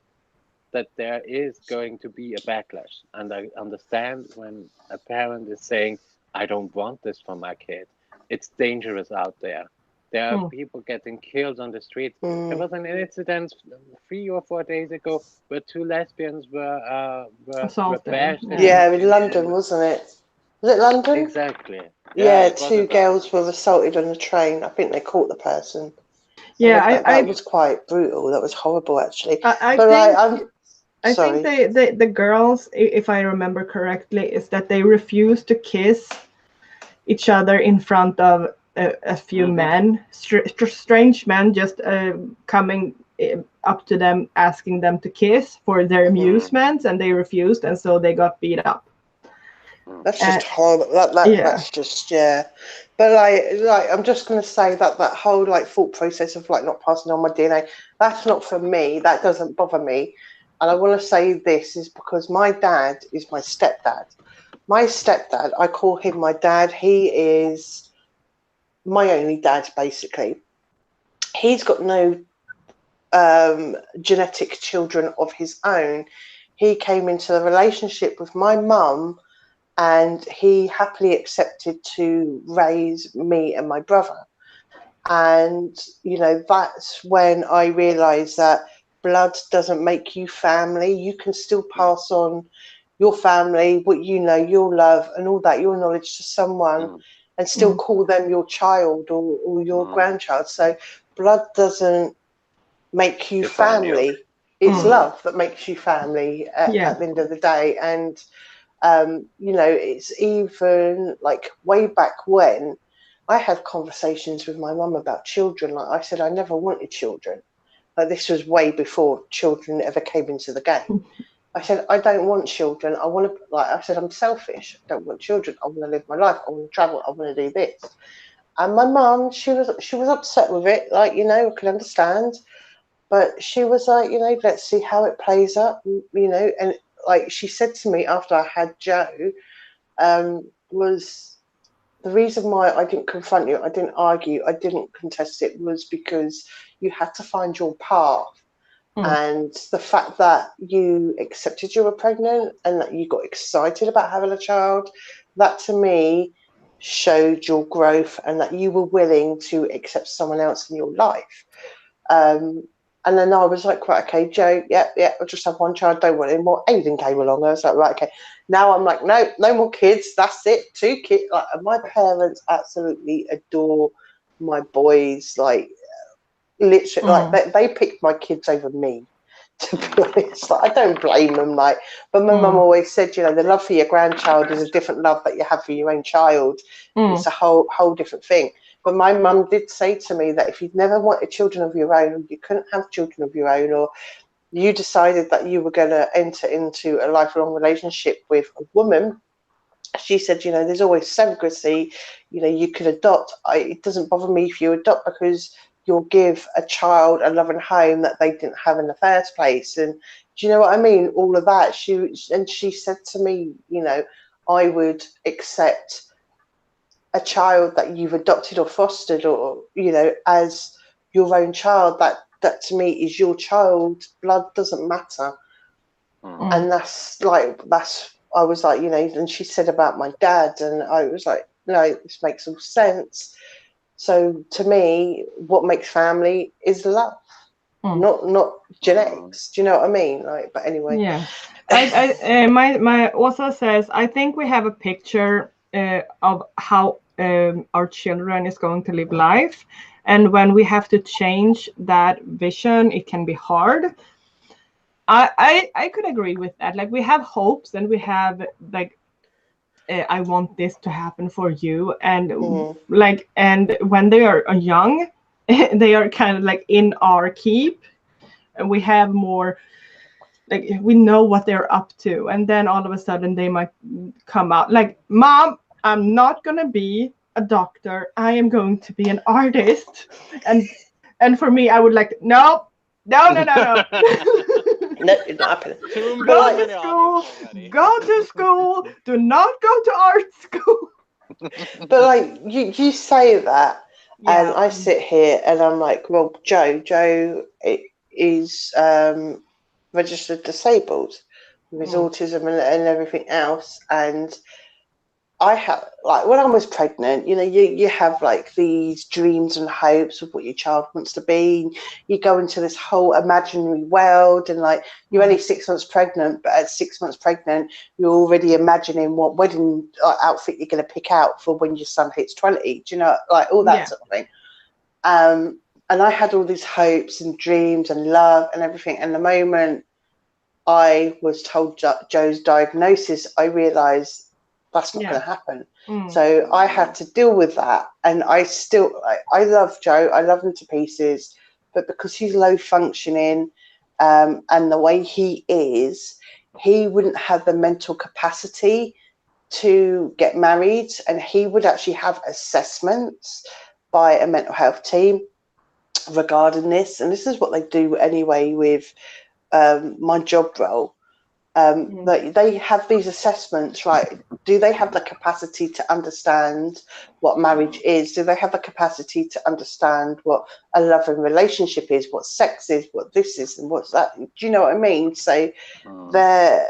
that there is going to be a backlash. And I understand when a parent is saying, I don't want this for my kid. It's dangerous out there. There are people getting killed on the streets. There was an incident 3 or 4 days ago where 2 lesbians were bashed. Yeah. In London, wasn't it? Was it London? Exactly. Yeah, it was 2 about- girls were assaulted on the train. I think they caught the person. Yeah, that was quite brutal. That was horrible, actually. I But think I sorry. think the girls, if I remember correctly, is that they refused to kiss each other in front of a few men, strange men, just coming up to them, asking them to kiss for their amusement, and they refused, and so they got beat up. That's just horrible. That's just But like I'm just gonna say that whole like thought process of like not passing on my DNA, that's not for me. That doesn't bother me. And I want to say this is because my dad is my stepdad. My stepdad, I call him my dad. He is my only dad, basically. He's got no genetic children of his own. He came into a relationship with my mum, and he happily accepted to raise me and my brother. And, you know, that's when I realised that blood doesn't make you family. You can still pass on your family, what you know, your love and all that, your knowledge to someone and still call them your child or your grandchild. So blood doesn't make you family. It's love that makes you family at the end of the day. And you know, it's even like way back when I had conversations with my mum about children. Like I said, I never wanted children. Like this was way before children ever came into the game. I said, I don't want children. I want to, like I said, I'm selfish. I don't want children. I want to live my life. I want to travel. I want to do this. And my mum, she was upset with it. Like, you know, I can understand. But she was like, you know, let's see how it plays up, you know. And like she said to me after I had Joe, was the reason why I didn't confront you, I didn't argue, I didn't contest it, was because you had to find your path. And the fact that you accepted you were pregnant and that you got excited about having a child, that to me showed your growth and that you were willing to accept someone else in your life. And then I was like, right, okay, Joe, yeah, I'll just have one child, don't want any more. Aiden came along. I was like, right, okay. Now I'm like, no more kids. That's it. 2 kids. Like, my parents absolutely adore my boys. Like, literally, like they picked my kids over me. To be honest, like, I don't blame them. Like, but my mum always said, you know, the love for your grandchild is a different love that you have for your own child. It's a whole different thing. But my mum did say to me that if you'd never wanted children of your own, or you couldn't have children of your own, or you decided that you were going to enter into a lifelong relationship with a woman, she said, you know, there's always surrogacy, you know, you could adopt. It doesn't bother me if you adopt, because you'll give a child a loving home that they didn't have in the first place. And do you know what I mean? All of that. She said to me, you know, I would accept a child that you've adopted or fostered, or, you know, as your own child. That to me is your child. Blood doesn't matter. And that's I was like, you know, and she said about my dad, and I was like, no, this makes all sense. So to me, what makes family is love, not genetics. Do you know what I mean? Like, but anyway. Yeah. My author says, I think we have a picture of how our children is going to live life, and when we have to change that vision, it can be hard. I could agree with that. Like, we have hopes, and we have like, I want this to happen for you, and like, and when they are young, they are kind of like in our keep, and we have more, like, we know what they're up to, and then all of a sudden they might come out like, Mom, I'm not gonna be a doctor, I am going to be an artist. And for me, I would like, no. No. No, it's not happening. Go to school. Do not go to art school. But like, you say that, and I sit here and I'm like, well, Joe is registered disabled with his autism and everything else. And I have, like, when I was pregnant, you know, you have like these dreams and hopes of what your child wants to be. You go into this whole imaginary world, and like, you're only 6 months pregnant, but at 6 months pregnant, you're already imagining what wedding outfit you're going to pick out for when your son hits 20. Do you know, like, all that sort of thing. And I had all these hopes and dreams and love and everything. And the moment I was told Joe's diagnosis, I realised that's not going to happen. So I had to deal with that. And I love Joe. I love him to pieces. But because he's low functioning, and the way he is, he wouldn't have the mental capacity to get married. And he would actually have assessments by a mental health team regarding this. And this is what they do anyway with my job role. They have these assessments, right? Do they have the capacity to understand what marriage is? Do they have the capacity to understand what a loving relationship is, what sex is, what this is, and what's that? Do you know what I mean? So there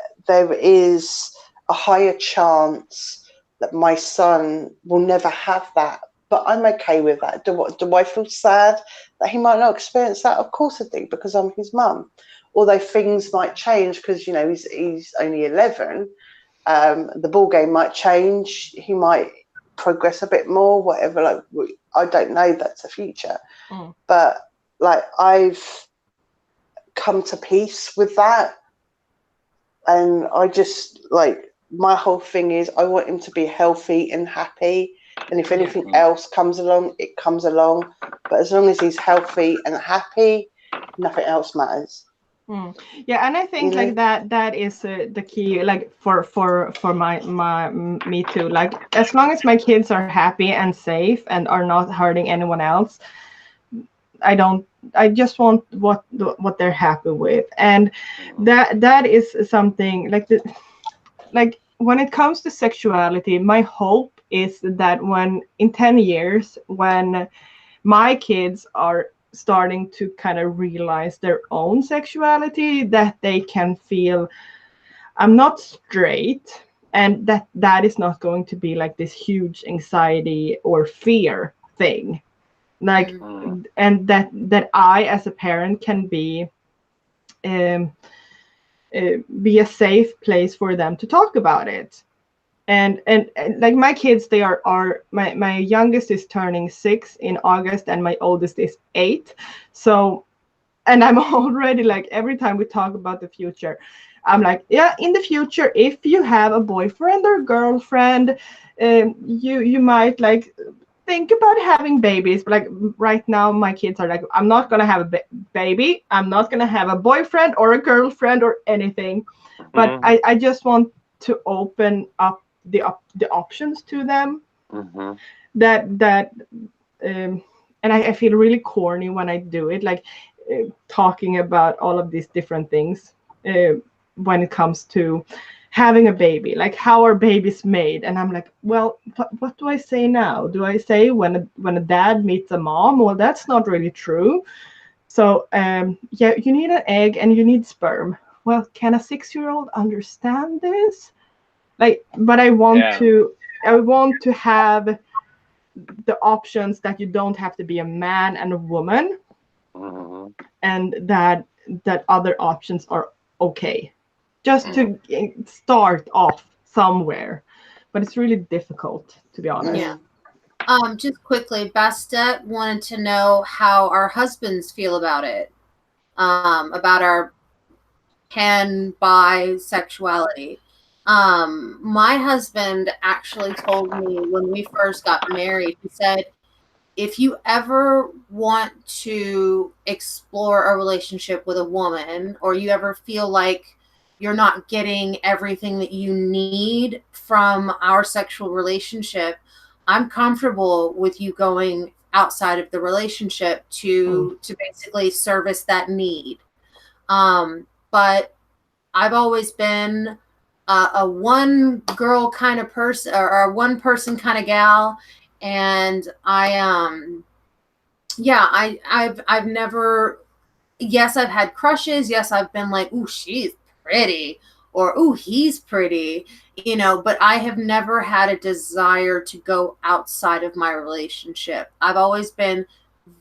is a higher chance that my son will never have that. But I'm okay with that. Do I feel sad that he might not experience that? Of course I do, because I'm his mum. Although things might change, because, you know, he's only 11. The ball game might change. He might progress a bit more, whatever. Like, I don't know. That's the future. But like, I've come to peace with that, and I just, like, my whole thing is I want him to be healthy and happy. And if anything else comes along, it comes along. But as long as he's healthy and happy, nothing else matters. Yeah, and I think like that is the key, like for my me too. Like, as long as my kids are happy and safe and are not hurting anyone else, I just want what they're happy with. And that is something like like when it comes to sexuality, my hope is that when in 10 years, when my kids are starting to kind of realize their own sexuality, that they can feel, I'm not straight, and that is not going to be like this huge anxiety or fear thing, like, and that I as a parent can be a safe place for them to talk about it. And like, my kids, they are my youngest is turning 6 in August, and my oldest is 8. So, and I'm already like, every time we talk about the future, I'm like, yeah, in the future, if you have a boyfriend or girlfriend, you might like think about having babies, but like right now my kids are like, I'm not gonna have a baby, I'm not gonna have a boyfriend or a girlfriend or anything, but I just want to open up the options to them. That and I feel really corny when I do it, like talking about all of these different things when it comes to having a baby, like how are babies made? And I'm like, well, what do I say now? Do I say when a dad meets a mom? Well, that's not really true. So yeah, you need an egg and you need sperm. Well, can a 6-year-old understand this? Like, but I want to have the options that you don't have to be a man and a woman, and that other options are okay, just to start off somewhere. But it's really difficult, to be honest. Yeah. Just quickly, Bastet wanted to know how our husbands feel about it, about our pan-bisexuality. My husband actually told me when we first got married, he said, if you ever want to explore a relationship with a woman, or you ever feel like you're not getting everything that you need from our sexual relationship, I'm comfortable with you going outside of the relationship to basically service that need. But I've always been a one girl kind of person, or a one person kind of gal. And I've never, yes, I've had crushes. Yes, I've been like, ooh, she's pretty, or ooh, he's pretty, but I have never had a desire to go outside of my relationship. I've always been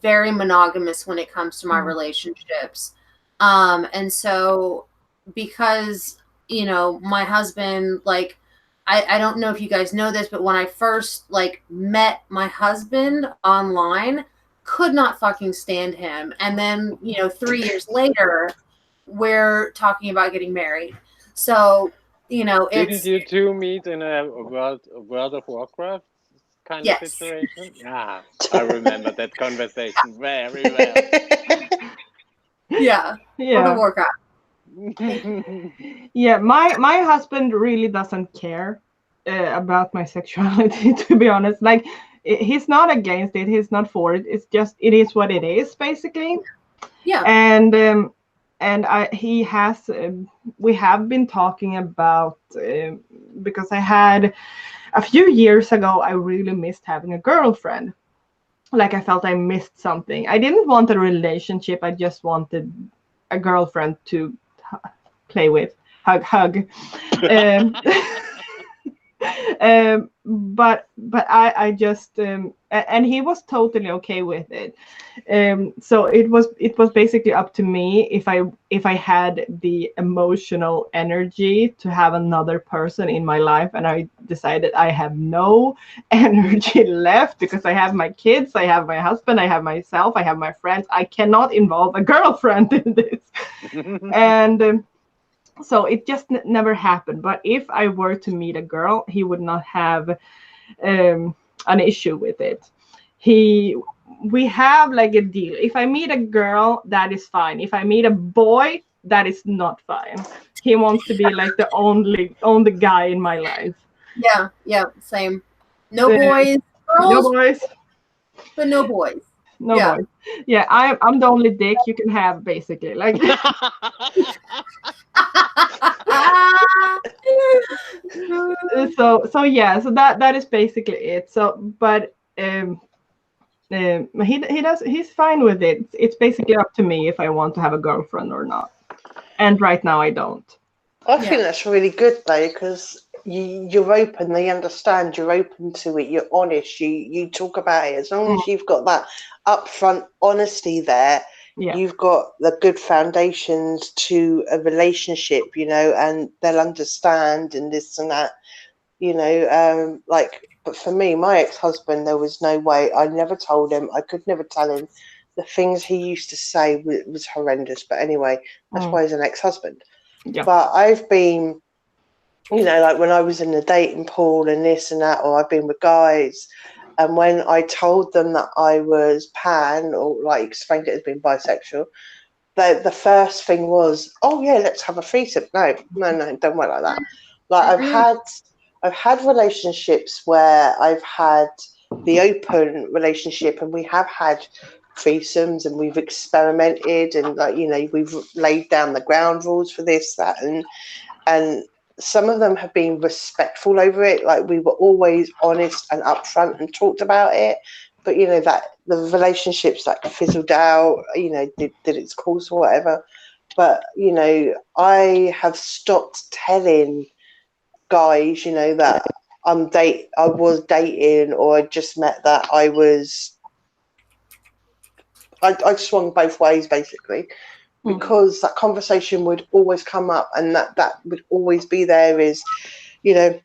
very monogamous when it comes to my relationships. And so because, my husband, like, I don't know if you guys know this, but when I first met my husband online, could not fucking stand him. And then, 3 years later, we're talking about getting married. So, Didn't you two meet in a World of Warcraft kind of situation? Yeah, I remember that conversation very well. Yeah. World of Warcraft. Yeah, my husband really doesn't care about my sexuality, to be honest. Like, he's not against it, he's not for it. It's just, it is what it is, basically. Yeah. And we have been talking about, because I had a few years ago, I really missed having a girlfriend. Like, I felt I missed something. I didn't want a relationship, I just wanted a girlfriend to play with, hug. But I just and he was totally okay with it. So it was basically up to me if I had the emotional energy to have another person in my life, and I decided I have no energy left because I have my kids, I have my husband, I have myself, I have my friends. I cannot involve a girlfriend in this. And so it just never happened. But if I were to meet a girl, he would not have an issue with it. We have like a deal. If I meet a girl, that is fine. If I meet a boy, that is not fine. He wants to be like the only guy in my life. Yeah, same. No boys, girls, no boys, but no boys. No boys. Yeah, I'm the only dick you can have, basically. Like. So yeah, so that is basically it. So, but he's fine with it. It's basically up to me if I want to have a girlfriend or not. And right now I don't. I think that's really good though, because you're open. They understand. You're open to it. You're honest. You talk about it. As long as you've got that upfront honesty there, you've got the good foundations to a relationship. And they'll understand and this and that. But for me, my ex-husband, there was no way. I never told him. I could never tell him. The things he used to say was horrendous. But anyway, that's why he's an ex-husband. Yeah. But I've been, like when I was in the dating pool and this and that, or I've been with guys, And when I told them that I was pan, or like explained it as being bisexual, the first thing was, oh yeah, let's have a threesome. No, don't work like that. Like I've had relationships where I've had the open relationship, and we have had threesomes, and we've experimented, and like, you know, we've laid down the ground rules for this, that, and some of them have been respectful over it. Like we were always honest and upfront and talked about it. But you know that the relationships like fizzled out, you know, did its course or whatever. But you know, I have stopped telling guys, you know, that I was dating, or I just met, that I swung both ways basically, because that conversation would always come up, and that would always be there, is, you know,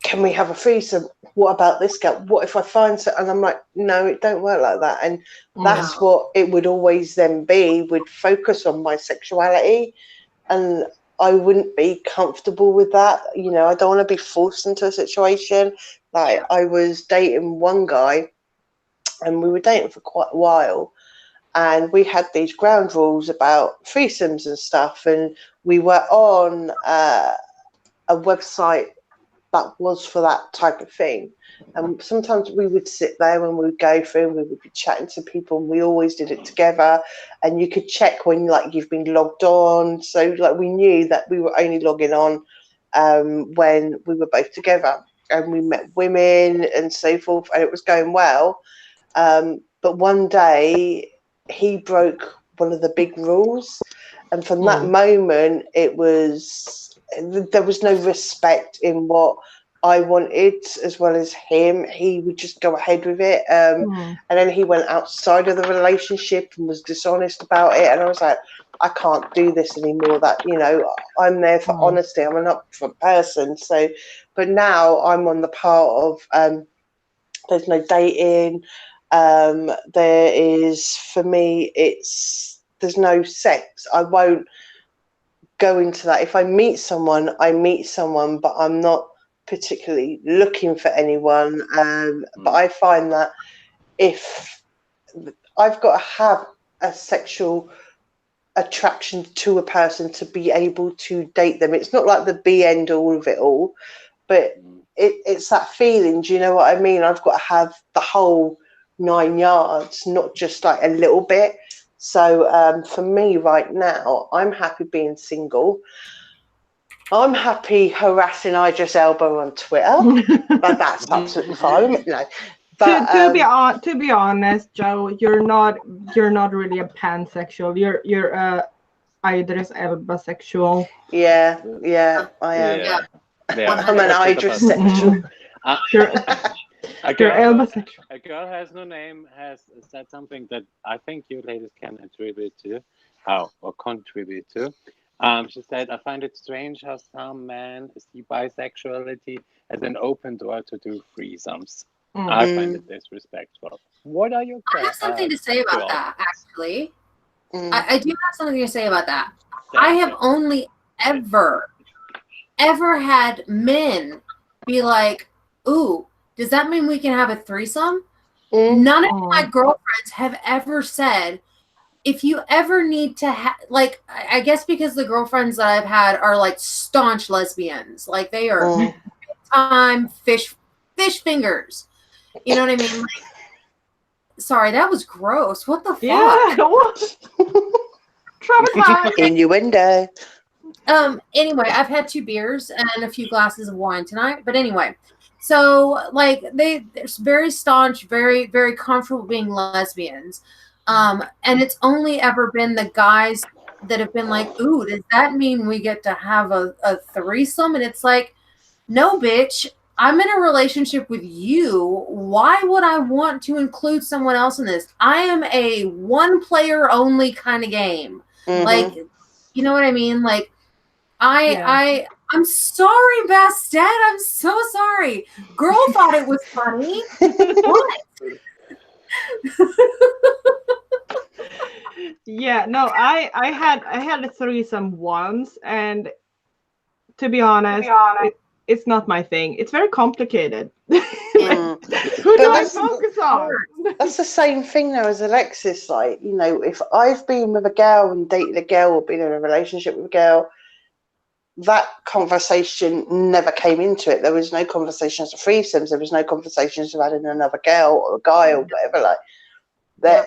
can we have a threesome? What about this girl? What if I find so? And I'm like, no, it don't work like that. And that's what it would always then be, would focus on my sexuality, and I wouldn't be comfortable with that. You know, I don't want to be forced into a situation. Like I was dating one guy, and we were dating for quite a while, and we had these ground rules about threesomes and stuff, and we were on a website that was for that type of thing. And sometimes we would sit there when we would go through, and we would be chatting to people, and we always did it together. And you could check when like you've been logged on. So like we knew that we were only logging on when we were both together, and we met women and so forth, and it was going well. But one day he broke one of the big rules, and from that moment there was no respect in what I wanted as well as him. He would just go ahead with it, and then he went outside of the relationship and was dishonest about it, and I was like, I can't do this anymore. That, you know, I'm there for honesty, I'm an upfront person. So but now I'm on the part of there's no dating. There is, for me, there's no sex. I won't go into that. If I meet someone, I meet someone, but I'm not particularly looking for anyone. But I find that if I've got to have a sexual attraction to a person to be able to date them, it's not like the be end all of it all, but it's that feeling. Do you know what I mean? I've got to have the whole 9 yards, not just like a little bit. So for me right now, I'm happy being single. I'm happy harassing Idris Elba on Twitter, but that's absolutely fine. No, but to be honest, Joe, you're not really a pansexual. You're a Idris Elba sexual. Yeah, I am. Yeah. I'm an Idris sexual. A girl has no name has said something that I think you ladies can attribute to, or contribute to. She said, I find it strange how some men see bisexuality as an open door to do threesomes. I find it disrespectful. What are your I have something to say about that, actually. I do have something to say about that. I have only ever had men be like, ooh, does that mean we can have a threesome? None of my girlfriends have ever said, if you ever need to have, like, I guess because the girlfriends that I've had are like staunch lesbians. Like they are time fish fingers. You know what I mean? Like, sorry, that was gross. What the fuck? Yeah. Traumatized. Innuendo. Anyway, I've had 2 beers and a few glasses of wine tonight. But anyway, so like they're very staunch, very, very comfortable being lesbians. And it's only ever been the guys that have been like, ooh, does that mean we get to have a threesome? And it's like, no, bitch, I'm in a relationship with you. Why would I want to include someone else in this? I am a one player only kind of game. Like, you know what I mean? Like, I'm sorry, Bastet. I'm so sorry. Girl thought it was funny. What? Yeah, no, I had a threesome once, and to be honest, it's not my thing. It's very complicated. Mm. Who do I that's- focus on? That's the same thing though as Alexis. Like, you know, if I've been with a girl and dated a girl or been in a relationship with a girl, that conversation never came into it. There was no conversations of threesomes. There was no conversations of adding another girl or a guy or whatever. Like,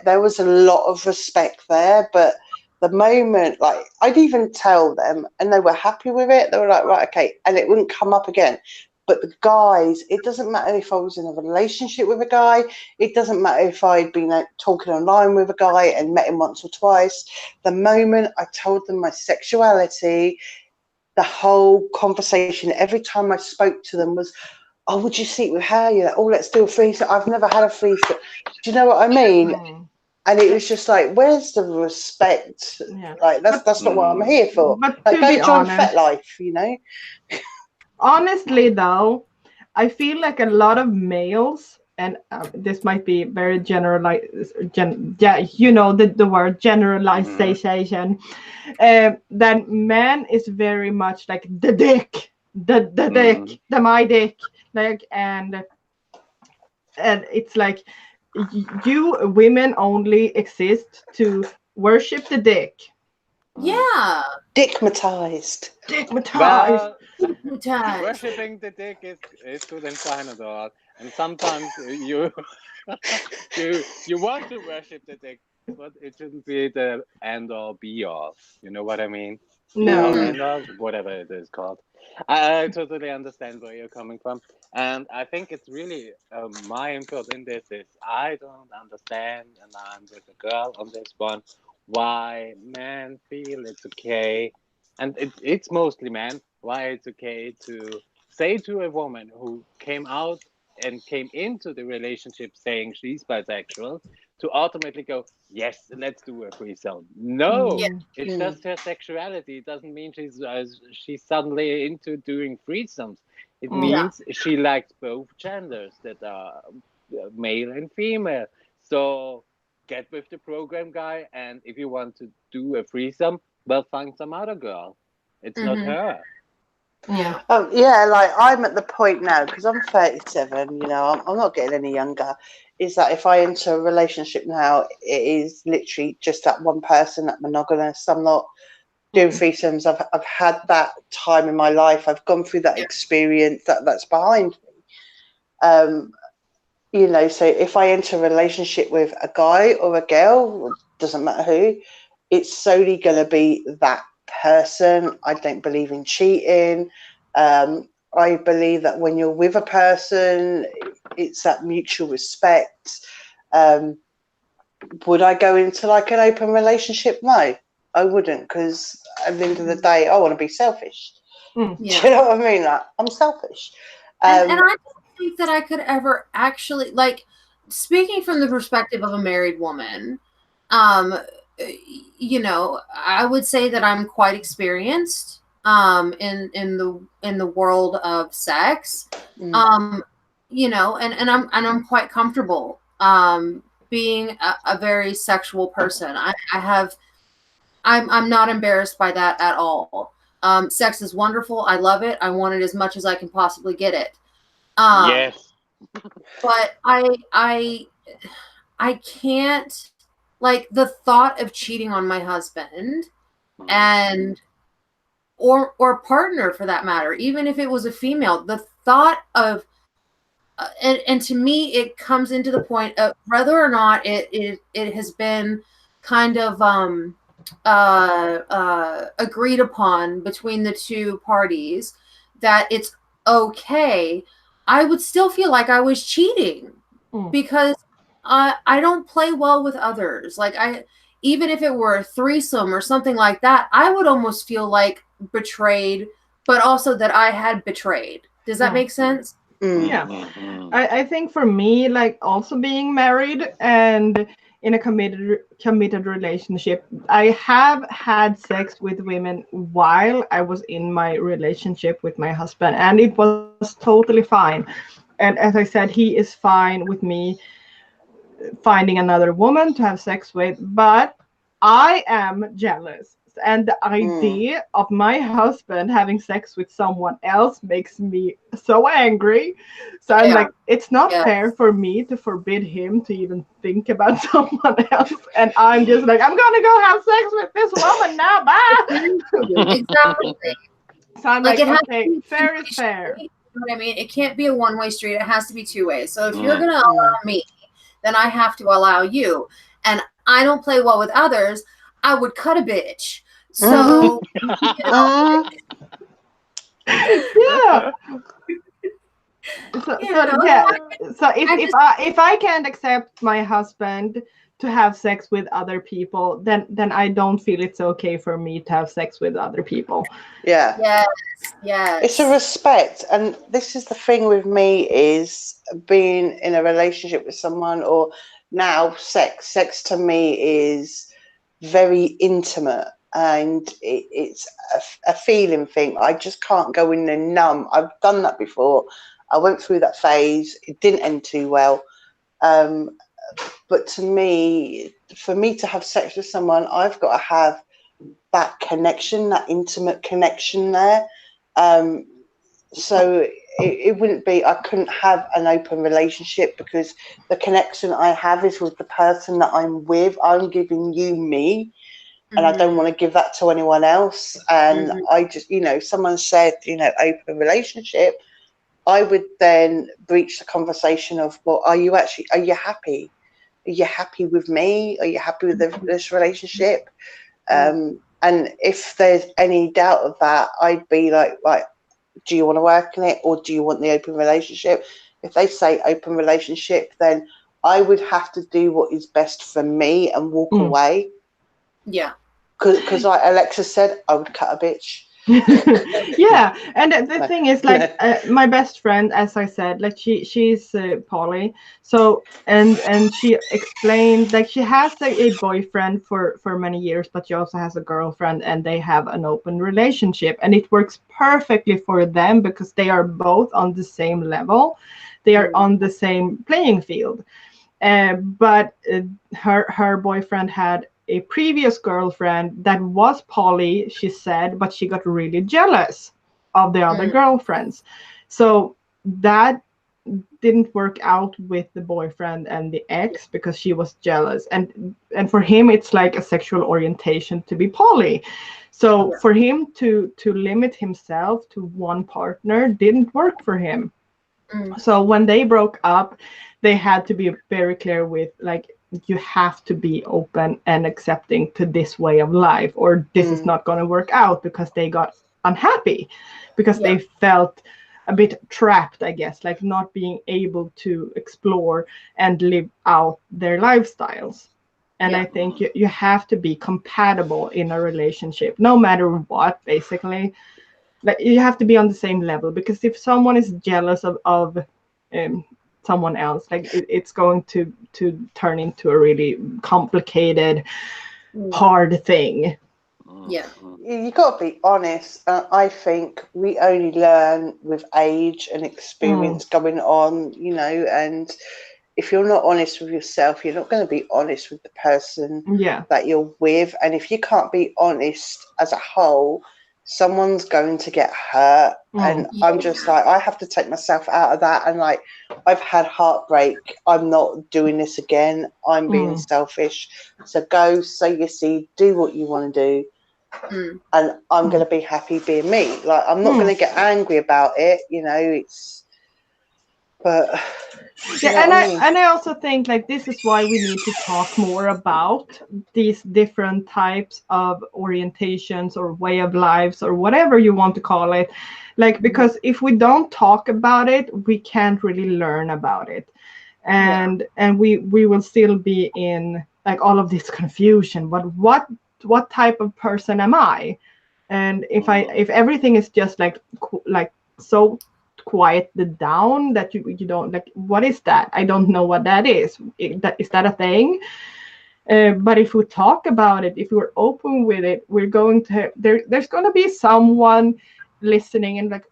there was a lot of respect there. But the moment, like, I'd even tell them, and they were happy with it. They were like, right, okay, and it wouldn't come up again. But the guys, it doesn't matter if I was in a relationship with a guy. It doesn't matter if I'd been talking online with a guy and met him once or twice. The moment I told them my sexuality, the whole conversation, every time I spoke to them was, oh, would you sleep with her? You're like, oh, let's do a threesome. I've never had a threesome. Do you know what I mean? And it was just like, where's the respect? Yeah. Like, that's not what I'm here for. But Like, to go be join honest, FetLife, you know? honestly though, I feel like a lot of males, and this might be very generalized, you know, the word generalization, that man is very much like the dick, the dick, the my dick, like, and it's like you women only exist to worship the dick. Yeah. Dickmatized. Dickmatized. Well, worshipping the dick is good and fine and all, and sometimes you you want to worship the dick, but it shouldn't be the end all be all. You know what I mean? No. And all, whatever it is called. I totally understand where you're coming from, and I think it's really my input in this is I don't understand, and I'm with a girl on this one, why men feel it's okay, and it's mostly men, why it's okay to say to a woman who came out and came into the relationship saying she's bisexual to ultimately go, yes, let's do a threesome. No, it's just her sexuality. It doesn't mean she's suddenly into doing threesomes. It means she likes both genders that are male and female. So get with the program guy, and if you want to do a threesome, well, find some other girl. It's not her. Yeah. Oh, yeah, like I'm at the point now, because I'm 37, you know, I'm not getting any younger, is that if I enter a relationship now, it is literally just that one person, that monogamous. I'm not doing threesomes. I've had that time in my life. I've gone through that experience that's behind me. You know, so if I enter a relationship with a guy or a girl, doesn't matter who, it's solely going to be that person. I don't believe in cheating. I believe that when you're with a person, it's that mutual respect. Would I go into like an open relationship? No, I wouldn't, because at the end of the day, I want to be selfish. Yeah. Do you know what I mean? Like, I'm selfish. And I don't think that I could ever actually, like, speaking from the perspective of a married woman, you know, I would say that I'm quite experienced in the world of sex. You know, and I'm quite comfortable being a very sexual person. I'm not embarrassed by that at all. Sex is wonderful. I love it. I want it as much as I can possibly get it. Yes. But I can't, like, the thought of cheating on my husband and or partner for that matter, even if it was a female, the thought of and to me it comes into the point of whether or not it has been kind of agreed upon between the two parties that it's okay, I would still feel like I was cheating because I don't play well with others. Like, even if it were a threesome or something like that, I would almost feel like betrayed, but also that I had betrayed. Does that make sense? Yeah. I think for me, like, also being married and in a committed relationship, I have had sex with women while I was in my relationship with my husband, and it was totally fine. And as I said, he is fine with me finding another woman to have sex with, but I am jealous. and the idea of my husband having sex with someone else makes me so angry. So I'm like, it's not fair for me to forbid him to even think about someone else, and I'm just like, I'm gonna go have sex with this woman now, bye. Exactly. So I'm like, okay, fair is fair. You know what I mean? It can't be a one-way street. It has to be two ways. So if you're going to allow me, then I have to allow you. And I don't play well with others. I would cut a bitch. So, you know. Yeah. So if I can't accept my husband to have sex with other people, then I don't feel it's okay for me to have sex with other people. Yeah. Yes. It's a respect, and this is the thing with me is being in a relationship with someone, or now sex to me is very intimate, and it's a feeling thing. I just can't go in there numb. I've done that before. I went through that phase. It didn't end too well. But to me, for me to have sex with someone, I've got to have that connection, that intimate connection there. So it wouldn't be, I couldn't have an open relationship, because the connection I have is with the person that I'm with. I'm giving you me, and I don't want to give that to anyone else. And I just, someone said, open relationship, I would then breach the conversation of, well, are you happy? Are you happy with me? Are you happy with this relationship? And if there's any doubt of that, I'd be like, right, do you want to work on it, or do you want the open relationship? If they say open relationship, then I would have to do what is best for me and walk away. Yeah. Because like Alexis said, I would cut a bitch. Yeah, and the thing is, like, my best friend, as I said, like she's poly, so and she explained, like, she has a boyfriend for many years, but she also has a girlfriend, and they have an open relationship, and it works perfectly for them because they are both on the same level, they are on the same playing field. But her boyfriend had a previous girlfriend that was poly, she said, but she got really jealous of the other girlfriends. So that didn't work out with the boyfriend and the ex because she was jealous. And for him, it's like a sexual orientation to be poly. So for him to limit himself to one partner didn't work for him. So when they broke up, they had to be very clear with, like, you have to be open and accepting to this way of life, or this is not going to work out, because they got unhappy because they felt a bit trapped, I guess, like not being able to explore and live out their lifestyles. And I think you have to be compatible in a relationship, no matter what, basically. Like, you have to be on the same level, because if someone is jealous of someone else, like, it's going to turn into a really complicated, hard thing. Yeah, you got to be honest. I think we only learn with age and experience going on, and if you're not honest with yourself, you're not going to be honest with the person that you're with. And if you can't be honest as a whole, someone's going to get hurt. And I'm just like, I have to take myself out of that. And like, I've had heartbreak. I'm not doing this again. I'm being selfish. So go, sow your seed, do what you want to do. And I'm going to be happy being me. Like, I'm not going to get angry about it. But and I also think, like, this is why we need to talk more about these different types of orientations or way of lives or whatever you want to call it, like, because if we don't talk about it, we can't really learn about it, and we will still be in, like, all of this confusion. But what type of person am I? And if everything is just like so quieted down that you don't, like, what is that? I don't know what that is. Is that a thing? But if we talk about it, if we're open with it, we're going to there's going to be someone listening and like,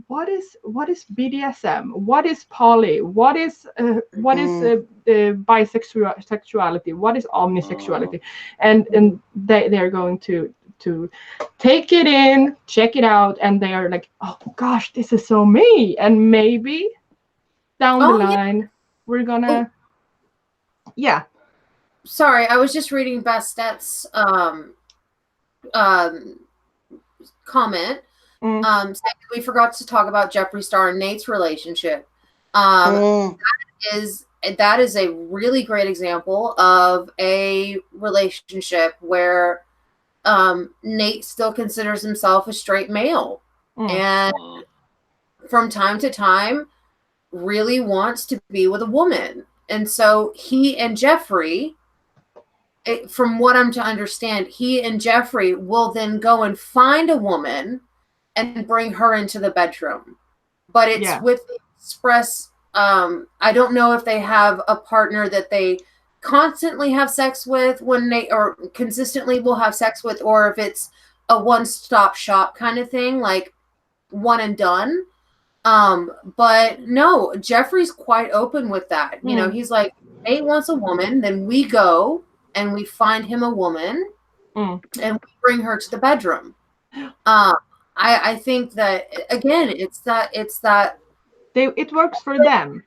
what is BDSM? What is poly? What is bisexuality? What is omnisexuality? And they're going to to take it in, check it out, and they are like, oh gosh, this is so me. And maybe down the line, we're gonna, Sorry, I was just reading Bastette's comment. Saying we forgot to talk about Jeffree Star and Nate's relationship. That is a really great example of a relationship where Nate still considers himself a straight male, and from time to time really wants to be with a woman. And so he and Jeffree, from what I'm to understand, he and Jeffree will then go and find a woman and bring her into the bedroom. But it's with the express, I don't know if they have a partner that they constantly have sex with or consistently will have sex with, or if it's a one-stop shop kind of thing, like one and done. But no, Jeffree's quite open with that. You know, he's like, Nate wants a woman, then we go and we find him a woman and we bring her to the bedroom. I think that, again, it's that it works for them.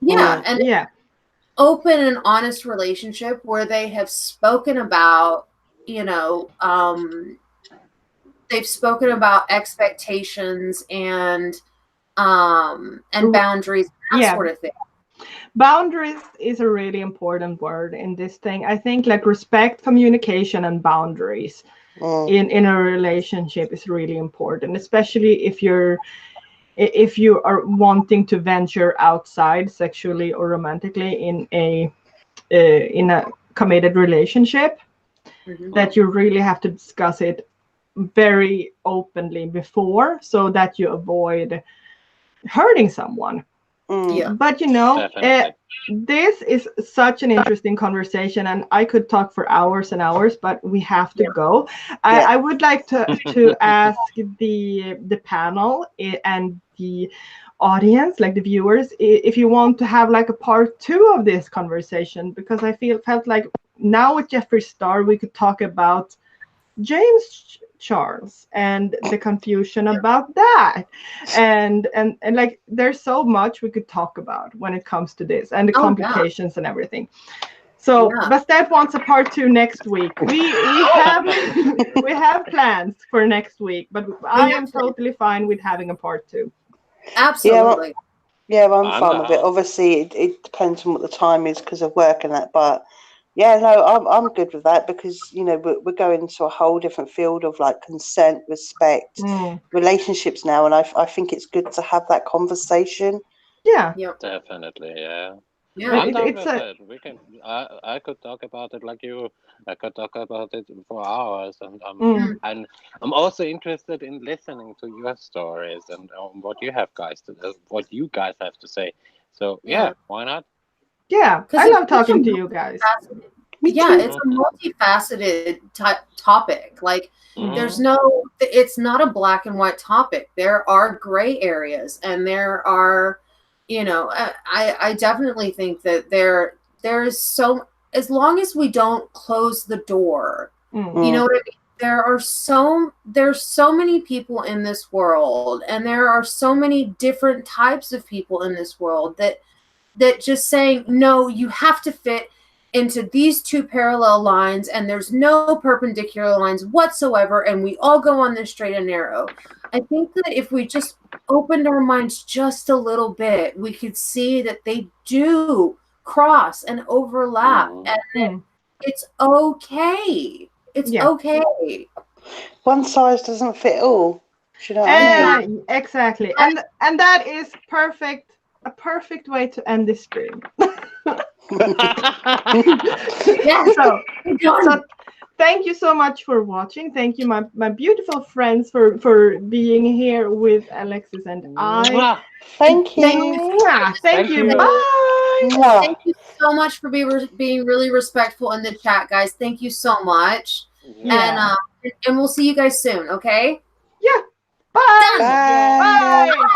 And open and honest relationship where they have spoken about, you know, they've spoken about expectations and boundaries, that sort of thing. Boundaries is a really important word in this thing. I think like respect, communication, and boundaries in a relationship is really important, especially if you are wanting to venture outside sexually or romantically in a committed relationship. That you really have to discuss it very openly before, so that you avoid hurting someone. But you know, this is such an interesting conversation, and I could talk for hours and hours, but we have to go. I would like to ask the panel and the audience, like the viewers, if you want to have like a part 2 of this conversation, because I felt like now with Jeffree Star we could talk about James Charles and the confusion about that, and like there's so much we could talk about when it comes to this and the complications and everything. So Bastet wants a part 2 next week. We have plans for next week, but I am totally fine with having a part 2. Absolutely. I'm fine with it. Obviously it depends on what the time is because of work and that, but I'm good with that, because you know we're going into a whole different field of like consent, respect, relationships now, and I think it's good to have that conversation. Definitely. Yeah, I'm down with it. We can. I could talk about it like you. I could talk about it for hours, and I'm also interested in listening to your stories and what you guys have to say. So why not? Yeah, I love talking to you guys. It's a multifaceted topic. Like it's not a black and white topic. There are gray areas, and there are, you know, I definitely think that there's so, as long as we don't close the door, you know what I mean? There's so many people in this world, and there are so many different types of people in this world that just saying, no, you have to fit into these 2 parallel lines, and there's no perpendicular lines whatsoever, and we all go on this straight and narrow. I think that if we just opened our minds just a little bit, we could see that they do cross and overlap, and it's okay. It's okay. One size doesn't fit all. Do you know what I mean? Exactly. And that is perfect. A perfect way to end this stream. So thank you so much for watching. Thank you, my beautiful friends, for being here with Alexis and I. Thank you. Thank you. Bye. Thank you so much for being really respectful in the chat, guys. Thank you so much. And we'll see you guys soon, okay? Yeah. Bye. Bye. Bye.